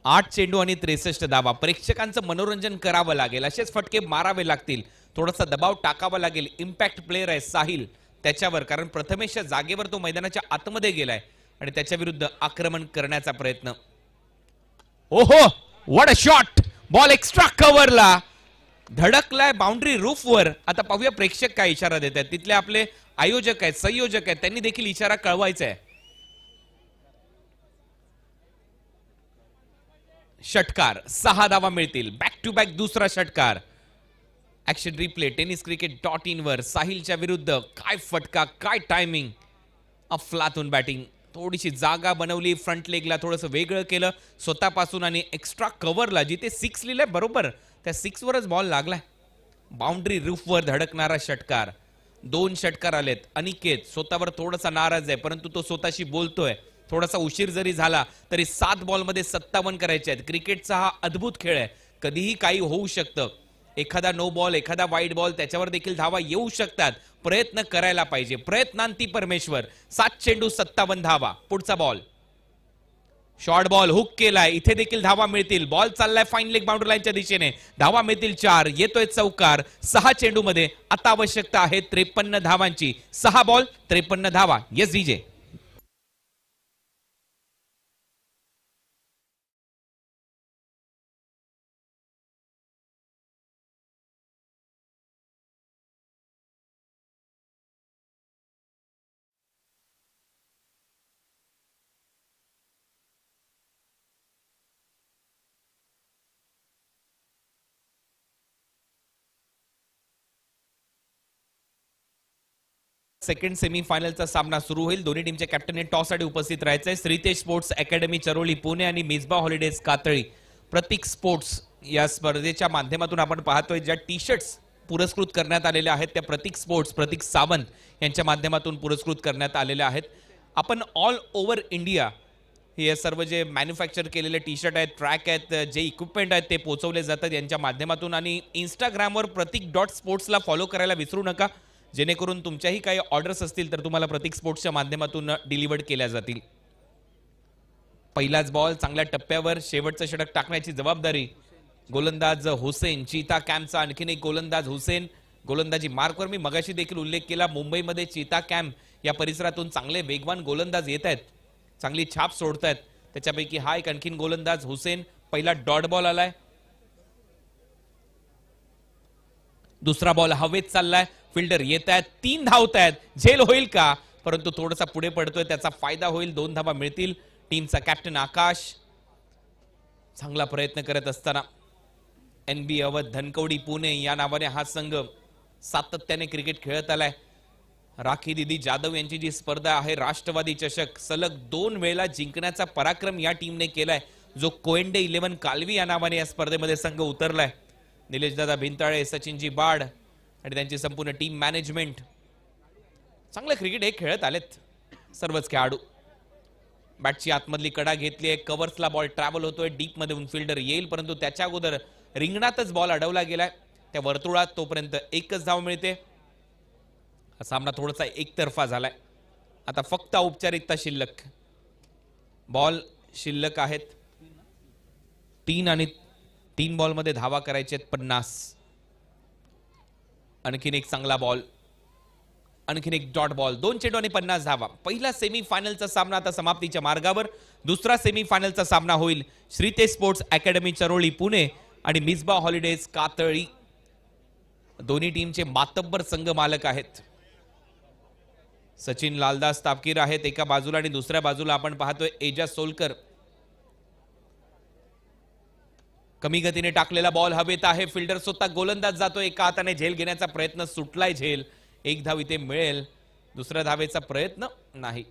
8 चेंडू आणि 63 धावा. प्रेक्षकांचं मनोरंजन करावं लागेल, असेच फटके मारावे लागतील, थोडासा दबाव टाकावा लागेल. इम्पॅक्ट प्लेयर आहे साहिल त्याच्यावर, कारण प्रथमेशच्या जागेवर तो मैदानाच्या आतमध्ये गेलाय आणि त्याच्या विरुद्ध आक्रमण करण्याचा प्रयत्न. ओहो, what a shot. Ball extra कव्हरला धडकलाय बाउंड्री रूफवर. आता पाहूया प्रेक्षक काय इशारा देत आहेत. तिथले आपले आयोजक आहेत, संयोजक आहेत, त्यांनी देखील इशारा कळवायचा आहे. षटकार. 6 धावा मिळतील. बॅक टू बॅक दुसरा षटकार. ऍक्शन रिप्ले tenniscricket.in वर. साहिलच्या विरुद्ध काय फटका, काय टायमिंग. अफलातून बॅटिंग. थोडीशी जागा बनवली, फ्रंट लेगला थोडंसं वेगळं केलं स्वतःपासून आणि एक्स्ट्रा कव्हरला जिथे 6 लिहिलंय बरोबर त्या 6 वरच बॉल लागलाय. बाउंड्री रूफवर धडकणारा षटकार. 2 षटकार आलेत. अनिकेत स्वतःवर थोडासा नाराज आहे, परंतु तो स्वतःशी बोलतोय. थोडासा उशीर जरी झाला तरी 7 बॉलमध्ये 57 करायचे आहेत. क्रिकेटचा हा अद्भुत खेळ आहे, कधीही काही होऊ शकतं. एखादा नो बॉल, एखादा वाईड बॉल, त्याच्यावर देखील धावा येऊ शकतात. प्रयत्न करायला पाहिजे, प्रयत्नांती परमेश्वर. 7 चेंडू 57 धावा. पुढचा बॉल शॉर्ट बॉल हुक केलाय, इथे देखील धावा मिळतील. बॉल चाललाय फाईन लेग बाउंड्री लाईनच्या दिशेने. धावा मिळतील 4. येतोय चौकार. 6 चेंडू मध्ये आता आवश्यकता आहे 53 धावांची. 6 बॉल 53 धावा. Yes DJ. सेकंड सेमीफायनलचा सामना सुरू होईल. दोन्ही टीमच्या कॅप्टनने टॉस साठी उपस्थित राहायचंय. श्रीतेज स्पोर्ट्स अकॅडमी चरोली पुणे आणि मिसबा हॉलिडेज कातळी. प्रतीक स्पोर्ट्स या स्पर्धेच्या माध्यमातून आपण पाहतोय ज्या टी शर्ट्स पुरस्कृत करण्यात आलेल्या आहेत त्या प्रतीक स्पोर्ट्स, प्रतीक सावंत यांच्या माध्यमातून पुरस्कृत करण्यात आलेल्या आहेत. आपण ऑल ओव्हर इंडिया हे सर्व जे मॅन्युफॅक्चर केलेले टी शर्ट आहेत, ट्रॅक आहेत, जे इक्विपमेंट आहेत ते पोहोचवले जातात यांच्या माध्यमातून. आणि इंस्टाग्रामवर प्रतीक.स्पोर्ट्सला फॉलो करायला विसरू नका, जेणेकरून तुमच्याही काही ऑर्डर्स असतील तर तुम्हाला प्रतीक स्पोर्ट्सच्या माध्यमातून डिलिव्हर्ड केल्या जातील. पहिलाच बॉल चांगल्या टप्प्यावर, शेवटचं षटक टाकण्याची जबाबदारी गोलंदाज हुसेन. चीता कॅम्पचा आणखीन एक गोलंदाज हुसेन गोलंदाजी मार्कवर. मी मगाशी देखील उल्लेख केला, मुंबईमध्ये चीता कॅम्प या परिसरातून चांगले वेगवान गोलंदाज येत आहेत, चांगली छाप सोडतायत. त्याच्यापैकी हा एक आणखीन गोलंदाज हुसेन. पहिला डॉट बॉल आलाय, दुसरा बॉल हवेत चाललाय, फिल्डर येत आहेत, 3 धावत आहेत. झेल होईल का? परंतु थोडासा पुढे पडतोय, त्याचा फायदा होईल, 2 धावा मिळतील. टीमचा कॅप्टन आकाश चांगला प्रयत्न करत असताना NB अवध धनकवडी पुणे या नावाने हा संघ सातत्याने क्रिकेट खेळत आलाय. राखी दिदी जाधव यांची जी स्पर्धा आहे राष्ट्रवादी चषक, सलग 2 वेळेला जिंकण्याचा पराक्रम या टीमने केलाय, जो कोएंडे 11 कालवी या नावाने या स्पर्धेमध्ये संघ उतरलाय. निलेशदादा भिंताळे, सचिनजी बाड आणि त्यांची संपूर्ण टीम मॅनेजमेंट चांगलं क्रिकेट हे खेळत आलेत सर्वच खेळाडू. बॅटची आतमधली कडा घेतली आहे, कव्हर्सला बॉल ट्रॅव्हल होतोय, डीप मध्ये फिल्डर येईल, परंतु त्याच्या अगोदर रिंगणातच बॉल अडवला गेलाय त्या वर्तुळात. तोपर्यंत एकच धाव मिळते. सामना थोडासा एकतर्फा झालाय. आता फक्त औपचारिकता शिल्लक, बॉल शिल्लक आहेत 3 आणि 3 बॉलमध्ये धावा करायचे आहेत 50. आणखीन एक चांगला बॉल, आणखीन एक डॉट बॉल, 2 चेंडू आणि 50 धावा. पहिला सेमीफायनलचा सामना आता समाप्तीच्या मार्गावर. दुसरा सेमीफायनलचा सामना होईल श्रीतेज स्पोर्ट्स अकॅडमी चरोळी पुणे आणि मिसबा हॉलिडेज कातळी. दोन्ही टीमचे मातब्बर संघ मालक आहेत. सचिन लालदास तापकीर आहेत एका बाजूला आणि दुसऱ्या बाजूला आपण पाहतोय एजाज सोलकर. कमी गतीने टाकलेला बॉल हवेत आहे, फिल्डर स्वतः गोलंदाज जातोय, एका हाताने झेल घेण्याचा प्रयत्न, सुटलाय झेल. 1 धाव इथे मिळेल, दुसऱ्या धावेचा प्रयत्न नाही.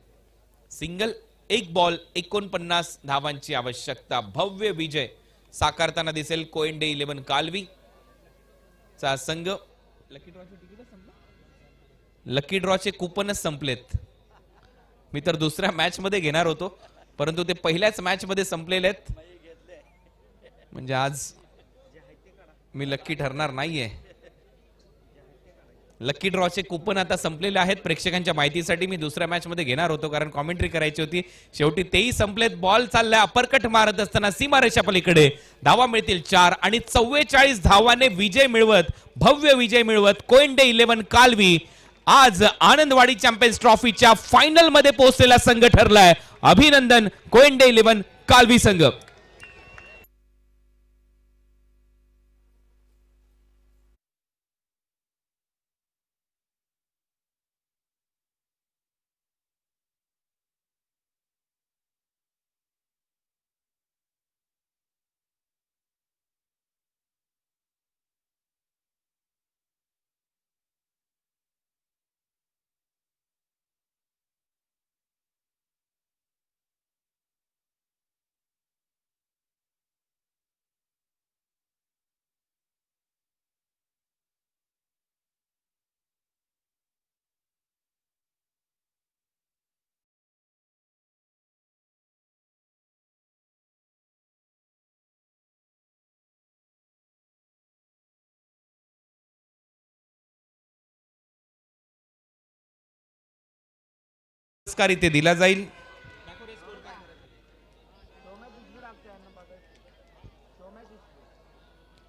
सिंगल, 1 बॉल, 49 धावांची आवश्यकता. भव्य विजय साकारताना दिसेल कोएंडे 11 कालवी चा संघ. लकी ड्रॉचे कुपनच संपलेत. मी तर दुसऱ्या मॅच मध्ये घेणार होतो, परंतु ते पहिल्याच मॅच मध्ये संपलेले आहेत. म्हणजे आज मी लक्की ठरणार नाहीये. लकी ड्रॉचे कुपन आता संपलेले आहेत. प्रेक्षकांच्या माहितीसाठी मी दुसऱ्या मॅच मध्ये घेणार होतो, कारण कॉमेंट्री करायची होती. शेवटी तेही संपलेत. बॉल चाललाय अपरकट मारत असताना सीमारेषा पलीकडे. धावा मिळतील 4 आणि 44 धावाने विजय मिळवत, भव्य विजय मिळवत कोएंडे 11 कालवी आज आनंदवाडी चॅम्पियन्स ट्रॉफीच्या फायनल मध्ये पोहोचलेला संघ ठरलाय. अभिनंदन कोएंडे 11 कालवी संघ. पुरस्कार इथे दिला जाईल.